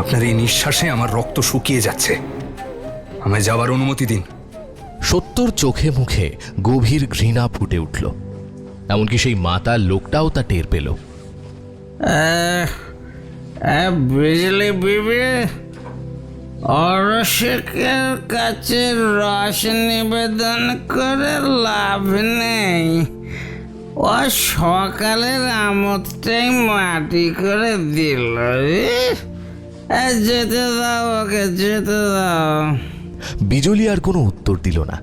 আপনার এই নিঃশ্বাসে আমার রক্ত শুকিয়ে যাচ্ছে। আমায় যাওয়ার অনুমতি দিন।
সত্যর চোখে মুখে গভীর ঘৃণা ফুটে উঠল। এমনকি সেই মাতাল লোকটাও তা টের পেল।
বিজলি বিবি, অরসিকের কাছে রস নিবেদন করে লাভ নেই। ও সকালের আমোদটাই মাটি করে দিল। যেতে দাও ওকে, যেতে দাও।
বিজলি আর কোনো উত্তর দিল না।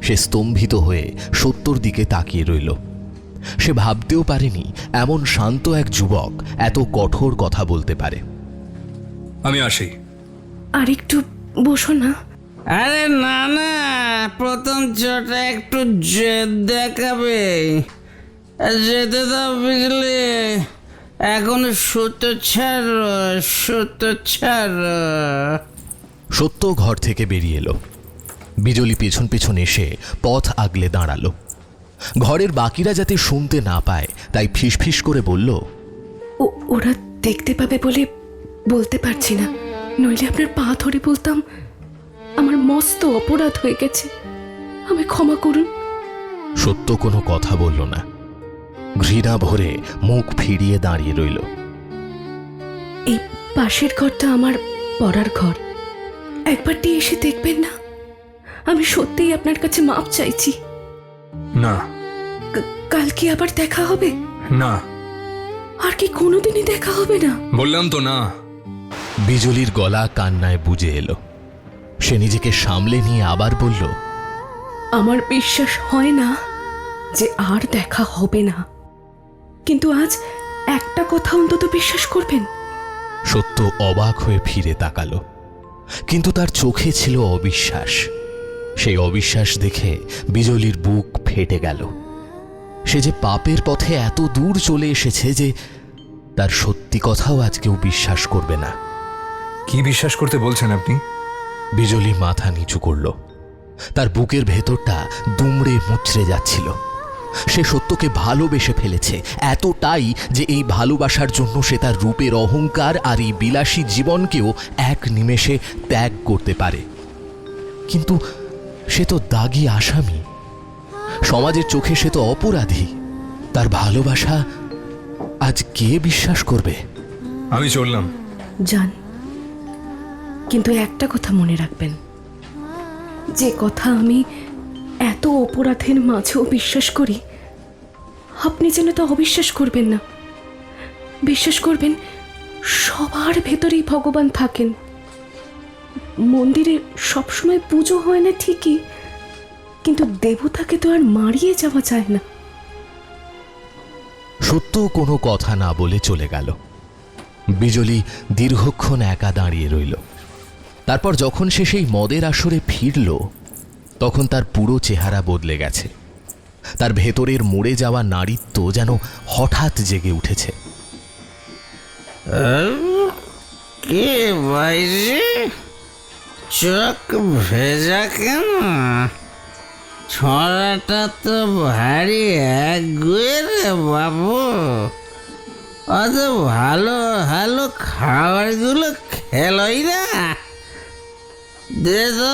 সে স্তম্ভিত হয়ে সত্যর দিকে তাকিয়ে রইল। সে ভাবতেও পারেনি এমন শান্ত এক যুবক এত কঠোর কথা বলতে পারে।
আমি আসি।
আর একটু বসো না।
আরে না না, প্রথম চোটা একটু জেদ দেখাবে। যেতে দাও বিজলি, এখন সুতো ছাড়ো, সুতো ছাড়ো।
সত্য ঘর থেকে বেরিয়ে এলো। বিজলি পেছন পেছন এসে পথ আগলে দাঁড়ালো। ঘরের বাকিরা যাতে শুনতে না পায় তাই ফিসফিস করে বলল,
ওরা দেখতে পাবে বলে বলতে পারছি না, নইলে আপনার পা ধরে বলতাম আমার মস্ত অপরাধ হয়ে গেছে, আমায় ক্ষমা করুন।
সত্য কোনো কথা বলল না। ঘৃণা ভরে মুখ ফিরিয়ে দাঁড়িয়ে রইল।
এই পাশের ঘরটা আমার পড়ার ঘর, একবারটি এসে দেখবেন না? আমি সত্যিই আপনার কাছে মাপ চাইছি।
না।
কাল কি আবার দেখা হবে?
না।
আর কি কোনোদিনই দেখা হবে না?
বললাম তো না।
বিজলির গলা কান্নায় বুজে এলো। সে নিজেকে সামলে নিয়ে আবার বলল,
আমার বিশ্বাস হয় না যে আর দেখা হবে না, কিন্তু আজ একটা কথা অন্তত বিশ্বাস করবেন।
সত্য অবাক হয়ে ফিরে তাকালো, কিন্তু তার চোখে ছিল অবিশ্বাস। সেই অবিশ্বাস দেখে বিজলির বুক ফেটে গেল। সে যে পাপের পথে এত দূর চলে এসেছে যে তার সত্যি কথাও আজ কেউ বিশ্বাস করবে না।
কি বিশ্বাস করতে বলছেন আপনি?
বিজলি মাথা নিচু করল। তার বুকের ভেতরটা দুমড়ে মুচড়ে যাচ্ছিল। সে সত্যকে ভালোবেসে ফেলেছে, এতটাই যে এই ভালোবাসার জন্য সে তার রূপের অহংকার আর এই বিলাসী জীবনকেও এক নিমেষে ত্যাগ করতে পারে। কিন্তু সে তো দাগী আসামি। সমাজের চোখে সে তো অপরাধী। তার ভালোবাসা আজ কে বিশ্বাস করবে?
আমি চললাম।
যান, কিন্তু একটা কথা মনে রাখবেন, যে কথা আমি এত অপরাধের মাঝেও বিশ্বাস করি, আপনি যেন তা অবিশ্বাস করবেন না। বিশ্বাস করবেন সবার ভেতরেই ভগবান থাকেন। মন্দিরে সবসময় পুজো হয় না ঠিকই, কিন্তু দেবতাকে তো আর মারিয়ে যাওয়া যায় না।
সত্য কোনো কথা না বলে চলে গেল। বিজলি দীর্ঘক্ষণ একা দাঁড়িয়ে রইল। তারপর যখন সে সেই মদের আসরে ফিরল, তখন তার পুরো চেহারা বদলে গেছে। তার ভেতরের মরে যাওয়া নারীত্ব যেন হঠাৎ জেগে উঠেছে।
কে ভাইজি, চোখ ভেজা কেন? ছড়াটা তো ভারী একগুয়ে রে বাবু। অত ভালো ভালো খাবারগুলো খেলোই না। দে তো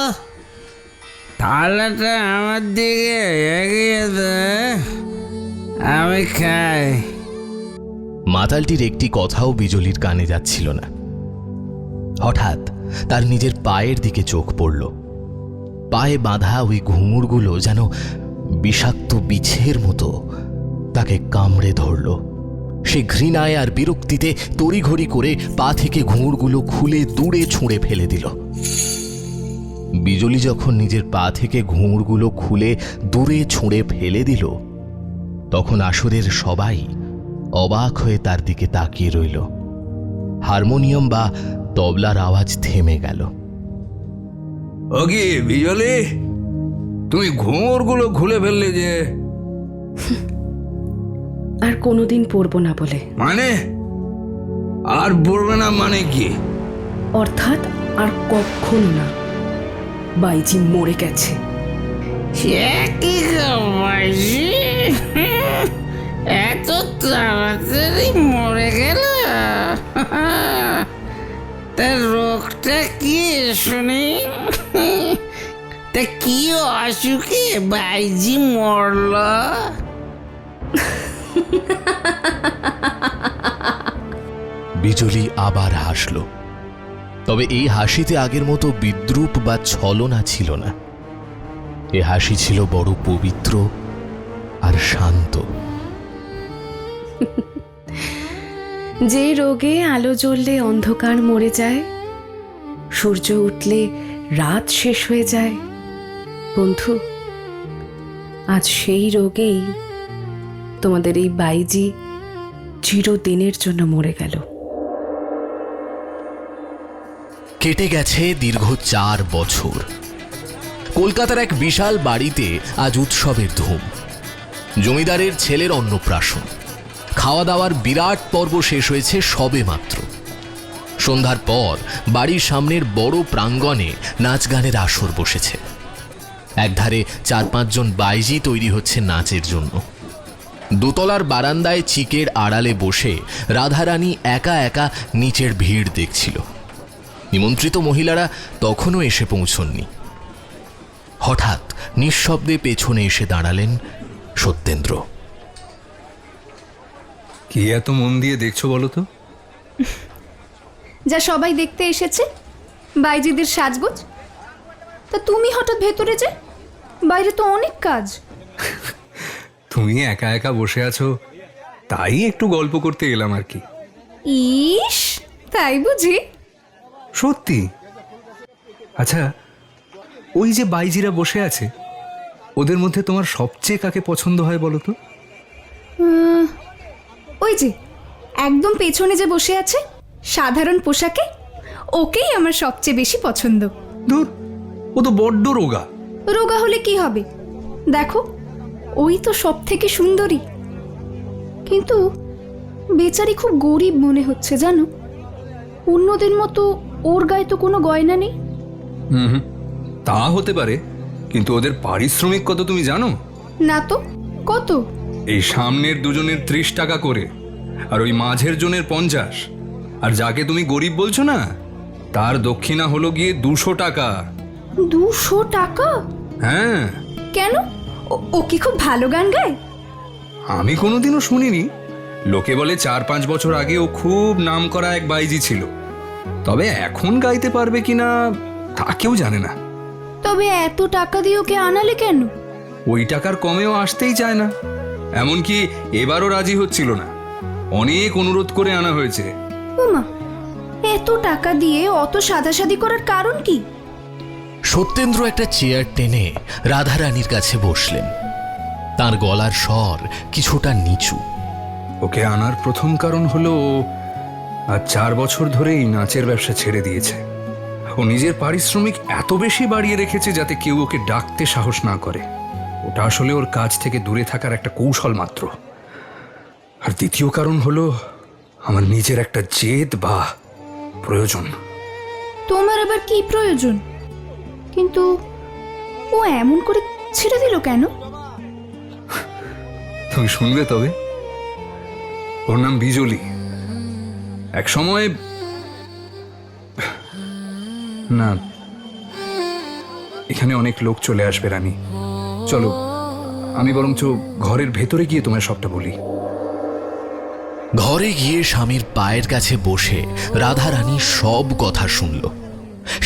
থালাটা আমার দিকে এগিয়ে দে, আমি খাই।
মাতালটির একটি কথাও বিজলির কানে যাচ্ছিল না। হঠাৎ তার নিজের পায়ের দিকে চোখ পড়ল। পায়ে বাঁধা ওই ঘুঙুরগুলো যেন বিষাক্ত বিছের মতো তাকে কামড়ে ধরল। সে ঘৃণায় আর বিরক্তিতে তড়িঘড়ি করে পা থেকে ঘুঙুরগুলো খুলে দূরে ছুঁড়ে ফেলে দিল। বিজলি যখন নিজের পা থেকে ঘুঙুরগুলো খুলে দূরে ছুঁড়ে ফেলে দিল, তখন আসরের সবাই অবাক হয়ে তার দিকে তাকিয়ে রইল। হারমোনিয়াম বা তবলার আওয়াজ থেমে গেল।
ও কি বিজলি, তুমি ঘুঙুরগুলো খুলে ফেললে যে?
আর কোনোদিন পরবো না বলে।
মানে আর পড়বে না মানে কি?
অর্থাৎ আর কখনো না। বাইজি মরে গেছে।
সে কি বাজি, এত তাড়াতাড়ি মরে গেল? তার রোগটা কি শুনি? তা কি অসুখে বাইজি মরল?
বিজলি আবার হাসল, তবে এই হাসিতে আগের মতো বিদ্রূপ বা ছলনা ছিল না। এ হাসি ছিল বড় পবিত্র আর শান্ত।
যে রোগে আলো জ্বললে অন্ধকার মরে যায়, সূর্য উঠলে রাত শেষ হয়ে যায়, বন্ধু আজ সেই রোগেই তোমাদের এই বাইজি চিরদিনের জন্য মরে গেল।
কেটে গেছে দীর্ঘ 4 বছর। কলকাতার এক বিশাল বাড়িতে আজ উৎসবের ধুম। জমিদারের ছেলের অন্নপ্রাশন, খাওয়া দাওয়ার বিরাট পর্ব শেষ হয়েছে সবে মাত্র। সন্ধ্যার পর বাড়ির সামনের বড় প্রাঙ্গণে নাচ গানের আসর বসেছে। একধারে 4-5 জন বাইজি তৈরি হচ্ছে নাচের জন্য। দোতলার বারান্দায় চিকের আড়ালে বসে রাধারানী একা একা নিচের ভিড় দেখছিল। নিমন্ত্রিত মহিলারা তখনও এসে পৌঁছননি। হঠাৎ নিঃশব্দে পেছনে এসে দাঁড়ালেন সত্যেন্দ্র।
কি এত মন দিয়ে দেখছো বলো তো?
যা সবাই দেখতে এসেছে, বাইজিদের সাজগোজ। তা তুমি হঠাৎ ভেতরে যে? বাইরে তো অনেক কাজ।
তুমি একা একা বসে আছো, তাই একটু গল্প করতে এলাম আর কি।
ইস, তাই বুঝি?
সত্যি। আচ্ছা, ওই যে বাইজিরা বসে আছে, ওদের মধ্যে তোমার সবচেয়ে কাকে পছন্দ হয় বলো তো?
ওই যে একদম পেছনে যে বসে আছে সাধারণ পোশাকে, ওকেই আমার সবচেয়ে বেশি পছন্দ।
ধুর, ও তো বড্ড রোগা।
রোগা হলে কি হবে? দেখো, ওই তো সব থেকে সুন্দরী। কিন্তু বেচারি খুব গরিব মনে হচ্ছে জানো। অন্যদের মতো ওর গায়ে তো কোনো গয়না নেই।
হুম, তা হতে পারে, কিন্তু ওদের পারিশ্রমিক কত তুমি জানো?
না তো, কত?
এই সামনের দুজনের 30 টাকা করে, আর ওই মাঝের জনের 50। আর যাকে তুমি গরিব বলছো না, তার দক্ষিণা হলো গিয়ে 200 টাকা।
200 টাকা?
হ্যাঁ।
কেন? ও কি খুব ভালো গান গায়?
আমি কোনোদিনও শুনিনি। লোকে বলে 4-5 বছর আগে ও খুব নাম করা এক বাইজি ছিল, তবে এখন গাইতে পারবে কিনা তা কেউ জানে না।
তবে এত টাকা দিয়ে ওকে আনালে কেন?
ওই টাকার কমেও আসতেই চায় না, এমনকি এবারও রাজি হচ্ছিল না। অনেক অনুরোধ করে আনা হয়েছে।
ওমা, এত টাকা দিয়ে অত সাদাসাদি করার কারণ কি?
সত্যেন্দ্র একটা চেয়ার টেনে রাধারানীর কাছে বসলেন। তার গলার স্বর কিছুটা নিচু।
ওকে আনার প্রথম কারণ হলো আর 4 বছর ধরেই নাচের ব্যবসা ছেড়ে দিয়েছে। ও নিজের পারিশ্রমিক এত বেশি বাড়িয়ে রেখেছে যাতে কেউ ওকে ডাকতে সাহস না করে। ওটা আসলে ওর কাজ থেকে দূরে থাকার একটা কৌশল মাত্র। আর দ্বিতীয় কারণ হলো আমার নিজের একটা জেদ বা প্রয়োজন।
তোমার আবার কি প্রয়োজন? কিন্তু ও এমন করে ছেড়ে দিল কেন?
তুমি শুনবে তবে। ওর নাম বিজলি। এক সময় না, এখানে অনেক লোক চলে আসবে রানী। চলো, আমি বরঞ্চ ঘরের ভেতরে গিয়ে তোমায় সবটা বলি।
ঘরে গিয়ে স্বামীর পায়ের কাছে বসে রাধারানী সব কথা শুনল।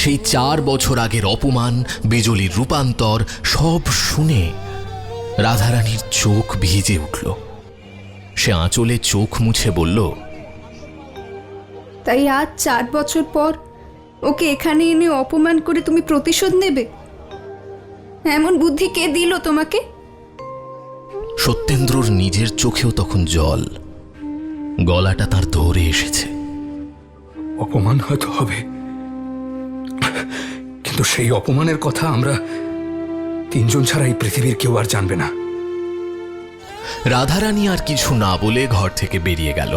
সেই 4 বছর আগের অপমান, বিজলির রূপান্তর সব শুনে রাধারানীর চোখ ভিজে উঠল। সে আঁচলে চোখ মুছে বলল,
তাই আজ 4 বছর পর ওকে এখানে এনে অপমান করে তুমি প্রতিশোধ নেবে? এমন বুদ্ধি কে দিল তোমাকে?
সত্যেন্দ্রর নিজের চোখেও তখন জল। গলাটা তার ধরে এসেছে।
অপমান হয়তো হবে, কিন্তু সেই অপমানের কথা আমরা তিনজন ছাড়া এই পৃথিবীর কেউ আর জানবে না।
রাধারানী আর কিছু না বলে ঘর থেকে বেরিয়ে গেল।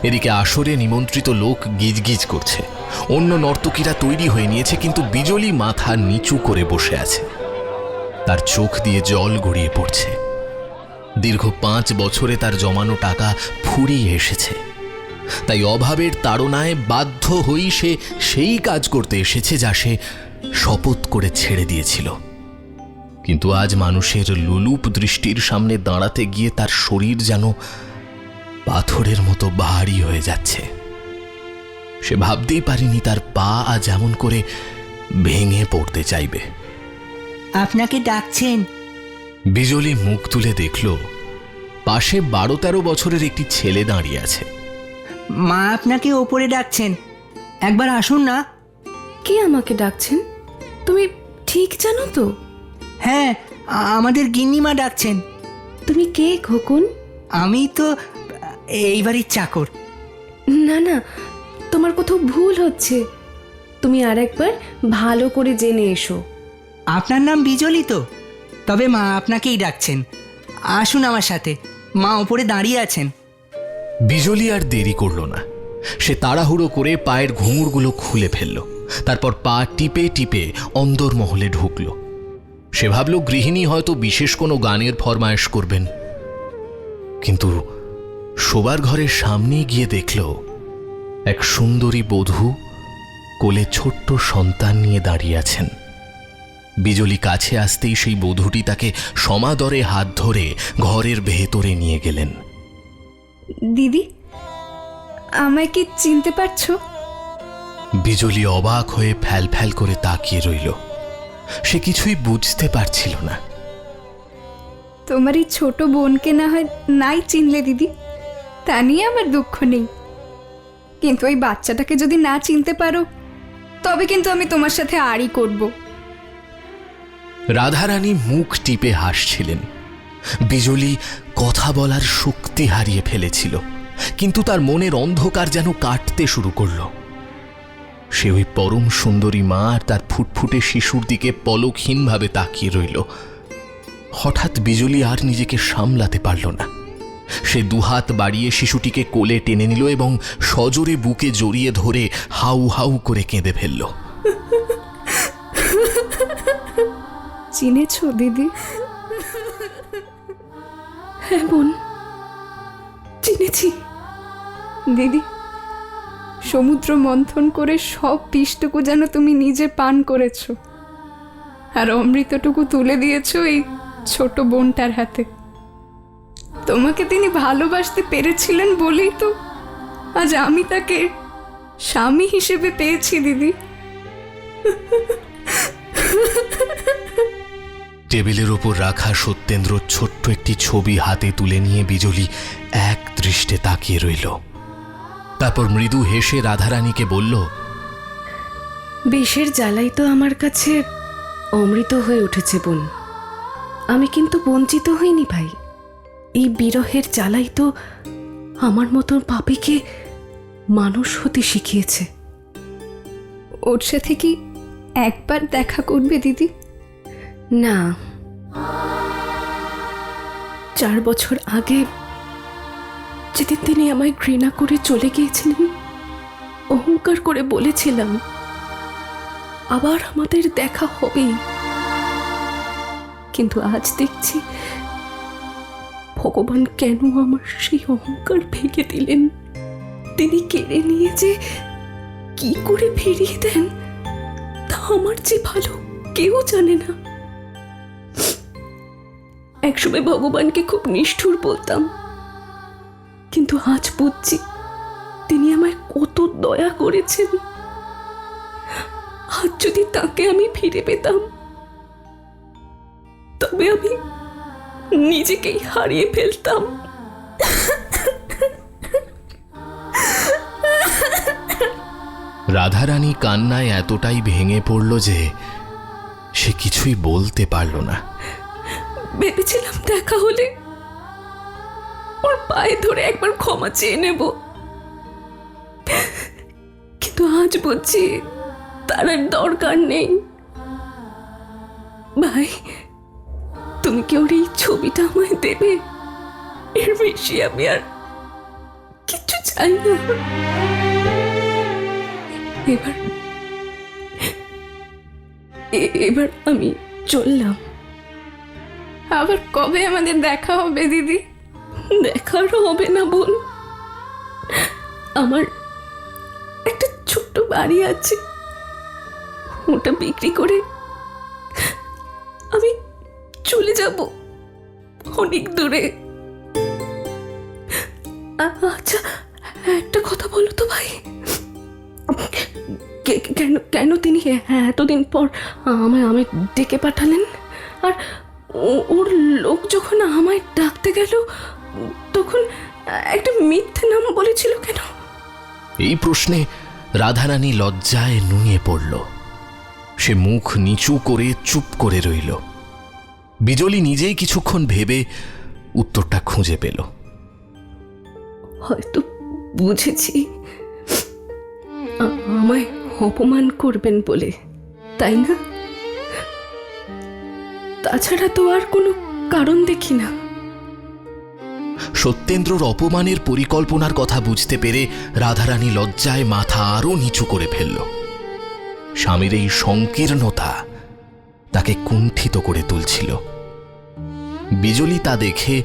এদিকে আসরে নিমন্ত্রিত লোক গিজগিজ করছে, অন্য নর্তকীরা তৈরি হয়ে নিয়েছে, কিন্তু বিজলি মাথা নিচু করে বসে আছে। তার চোখ দিয়ে জল গড়িয়ে পড়ছে। দীর্ঘ 5 বছরে তার জমানো টাকা ফুরিয়ে এসেছে, তাই অভাবের তাড়নায় বাধ্য হয়েই সে সেই কাজ করতে এসেছে যা সে শপথ করে ছেড়ে দিয়েছিল। কিন্তু আজ মানুষের লোলুপ দৃষ্টির সামনে দাঁড়াতে গিয়ে তার শরীর যেন পাথরের মতো ভারী হয়ে যাচ্ছে। সে ভাবতেই পারেনি তার পা আজ এমন করে ভেঙে পড়তে চাইবে।
আপনাকে ডাকছেন।
বিজলি মুখ তুলে দেখল পাশে 12-13 বছরের একটি ছেলে দাঁড়িয়ে আছে।
মা আপনাকে ওপরে ডাকছেন, একবার আসুন না।
কে আমাকে ডাকছেন? তুমি ঠিক জানো তো?
হ্যাঁ, আমাদের গিন্নিমা ডাকছেন।
তুমি কে খোকন?
আমি তো এই বাড়ির চাকর।
না না, তোমার কোথাও ভুল হচ্ছে। তুমি আরেকবার ভালো করে জেনে এসো।
আপনার নাম বিজলি তো? তবে মা আপনাকেই ডাকছেন, আসুন আমার সাথে। মা ওপরে দাঁড়িয়ে আছেন।
বিজলি আর দেরি করল না। সে তাড়াহুড়ো করে পায়ের ঘুঙুরগুলো খুলে ফেলল, তারপর পা টিপে টিপে অন্দরমহলে ঢুকল। সে ভাবল গৃহিণী হয়তো বিশেষ কোনো গানের ফরমায়েশ করবেন, কিন্তু শোবার ঘরের সামনে গিয়ে দেখল এক সুন্দরী বধূ কোলে ছোট্ট সন্তান নিয়ে দাঁড়িয়ে আছেন। বিজলি কাছে আসতেই সেই বধূটি তাকে সমাদরে হাত ধরে ঘরের ভেতরে নিয়ে গেলেন।
দিদি, আমায় কি চিনতে পারছো?
বিজলি অবাক হয়ে ফ্যাল ফ্যাল করে তাকিয়ে রইল। সে কিছুই বুঝতে পারছিল না।
তোমার এই ছোট বোনকে না হয় নাই চিনলে দিদি, তা নিয়ে আমার দুঃখ নেই, কিন্তু ওই বাচ্চাটাকে যদি না চিনতে পারো তবে কিন্তু আমি তোমার সাথে আড়ি করব।
রাধারানী মুখ টিপে হাসছিলেন। বিজলি কথা বলার শক্তি হারিয়ে ফেলেছিল, কিন্তু তার মনের অন্ধকার যেন কাটতে শুরু করল। সে ওই পরম সুন্দরী মা আর তার ফুটফুটে শিশুর দিকে পলকহীনভাবে তাকিয়ে রইল। হঠাৎ বিজলি আর নিজেকে সামলাতে পারল না। সে দুহাত বাড়িয়ে শিশুটিকে কোলে টেনে নিল এবং সজোরে বুকে জড়িয়ে ধরে হাউ হাউ করে কেঁদে ফেলল।
চিনেছো দিদি?
হ্যাঁ বোন, চিনেছি।
দিদি, সমুদ্র মন্থন করে সব বিষটুকু যেন তুমি নিজে পান করেছো, আর অমৃতটুকু তুলে দিয়েছো এই ছোট বোনটার হাতে। তোমাকে তিনি ভালোবাসতে পেরেছিলেন বলেই তো আজ আমি তাকে স্বামী হিসেবে পেয়েছি দিদি।
টেবিলের উপর রাখা সত্যেন্দ্র ছোট্ট একটি ছবি হাতে তুলে নিয়ে বিজলি এক দৃষ্টে তাকিয়ে রইল। তারপর মৃদু হেসে রাধারানীকে বলল,
বিষের জ্বালাই তো আমার কাছে অমৃত হয়ে উঠেছে বোন। আমি কিন্তু বঞ্চিত হইনি ভাই। এই বিরহের জ্বালাই তো আমার মতন পাপীকে মানুষ হতে শিখিয়েছে।
ওর সাথে কি একবার দেখা করবে দিদি?
না, 4 বছর আগে যেদিন তিনি আমায় ঘৃণা করে চলে গিয়েছিলেন, অহংকার করে বলেছিলাম আবার আমাদের দেখা হবেই, কিন্তু আজ দেখছি ভগবান কেন আমার সেই অহংকার ভেঙে দিলেন। তিনি কেড়ে নিয়ে যে কি করে ফিরিয়ে দেন তা আমার যে ভালো কেউ জানে না। একসময় ভগবানকে খুব নিষ্ঠুর বলতাম, কিন্তু আজ বুঝছি তিনি আমায় কত দয়া করেছেন। আজ যদি তাকে আমি ফিরে পেতাম তবে আমি নিজেকেই হারিয়ে ফেলতাম।
রাধারানী কান্নায় এতটাই ভেঙে পড়ল যে সে কিছুই বলতে পারল না।
ভেবেছিলাম দেখা হলে ওর পায়ে ধরে একবার ক্ষমা চেয়ে নেব, কিন্তু আজ বুঝছি তার আর দরকার নেই। ভাই, তুমি কি ওর এই ছবিটা আমায় দেবে? এর বেশি আমি আর কিছু চাই না। এবার আমি চললাম।
আবার কবে আমাদের দেখা হবে দিদি?
দেখার হবে না বোন, আমার একটা ছোট্ট বাড়ি আছে, ওটা বিক্রি করে আমি চলে যাব অনেক দূরে। আচ্ছা, একটা কথা বলো তো ভাই, কেন কেন তিনি এতদিন পর আমায় ডেকে পাঠালেন? আর ওর লোক যখন আমায় ডাকতে গেল তখন একটা মিথ্যে নাম বলেছিল কেন?
এই প্রশ্নে রাধারানী লজ্জায় নুয়ে পড়ল। সে মুখ নিচু করে চুপ করে রইল। বিজলি নিজেই কিছুক্ষণ ভেবে উত্তরটা খুঁজে পেল।
হয়তো বুঝেছি, আমায় অপমান করবেন বলে, তাই না? তাছাড়া তো আর কোনো কারণ দেখি না।
সত্যেন্দ্রর অপমানের পরিকল্পনার কথা বুঝতে পেরে রাধারানী লজ্জায় মাথা আরো নিচু করে ফেলল। স্বামীর এই সংকীর্ণতা তাকে কুণ্ঠিত করে তুলছিল। বিজলি তা দেখে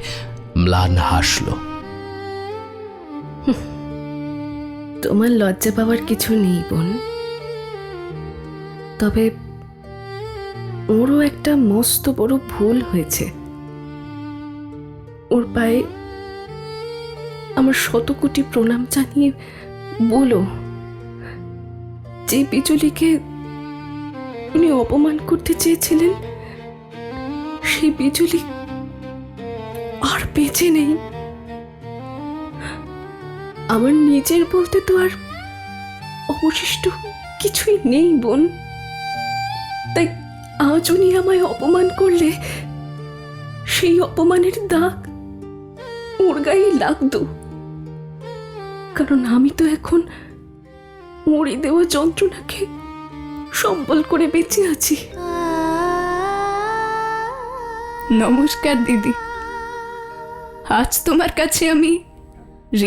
ম্লান হাসল।
তোমার লজ্জা পাওয়ার কিছু নেই বোন, তবে ওরও একটা মস্ত বড় ভুল হয়েছে। ওর পায়ে আমার 100 কোটি প্রণাম জানিয়ে বলো, যে বিজলিকে উনি অপমান করতে চেয়েছিলেন সেই বিজলি আর বেঁচে নেই। আমার নিজের বলতে তো আর অবশিষ্ট কিছুই নেই বোন। তাই আজ উনি আমায় অপমান করলে সেই অপমানের দাগ ওর গায়ে লাগতো, কারণ আমি তো এখন মরি দেওয়া যন্ত্রণাকে সম্বল করে বেঁচে আছি।
নমস্কার দিদি, আজ তোমার কাছে আমি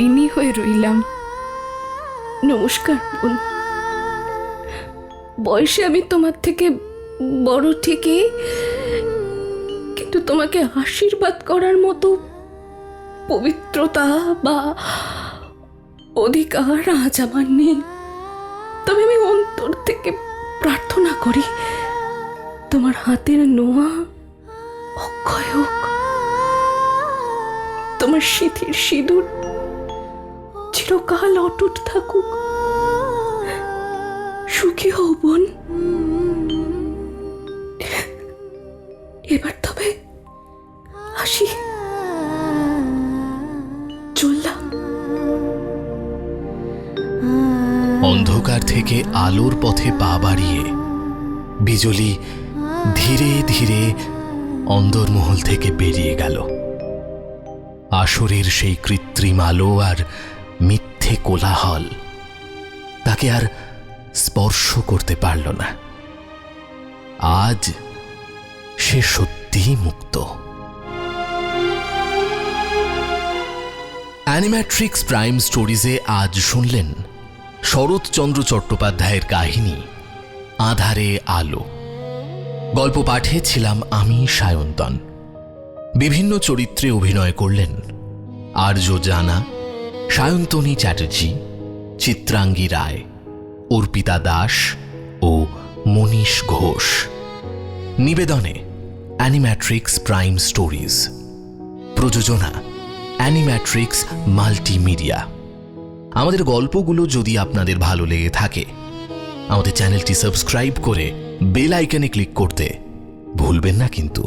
ঋণী হয়ে রইলাম।
নমস্কার বোন। বয়সে আমি তোমার থেকে বড় ঠিকই, কিন্তু তোমাকে আশীর্বাদ করার মতো পবিত্রতা বা অধিকার আজ আমার নেই। তবে আমি অন্তর থেকে প্রার্থনা করি তোমার হাতের নোয়া অক্ষয় হোক, তোমার সিঁথির সিঁদুর চিরকাল অটুট থাকুক। সুখী হও বোন। এবার তবে আসি, চললাম।
অন্ধকার থেকে আলোর পথে পা বাড়িয়ে বিজলি ধীরে ধীরে অন্দরমহল থেকে বেরিয়ে গেল। আসরের সেই কৃত্রিম আলো আর মিথ্যে কোলাহল তাকে আর স্পর্শ করতে পারল না। আজ সে সত্যিই মুক্ত। অ্যানিম্যাট্রিক্স প্রাইম স্টোরিজে আজ শুনলেন শরৎচন্দ্র চট্টোপাধ্যায়ের কাহিনী আঁধারে আলো। গল্প পাঠে ছিলাম আমি সায়ন্তন। বিভিন্ন চরিত্রে অভিনয় করলেন আর্য জানা, সায়ন্তনী চ্যাটার্জি, চিত্রাঙ্গী রায়, অর্পিতা দাস ও মনীষ ঘোষ। নিবেদনে অ্যানিম্যাট্রিক্স প্রাইম স্টোরিজ। প্রযোজনা অ্যানিম্যাট্রিক্স মাল্টিমিডিয়া। আমাদের গল্পগুলো যদি আপনাদের ভালো লেগে থাকে আমাদের চ্যানেলটি সাবস্ক্রাইব করে বেল আইকনে ক্লিক করতে ভুলবেন না কিন্তু।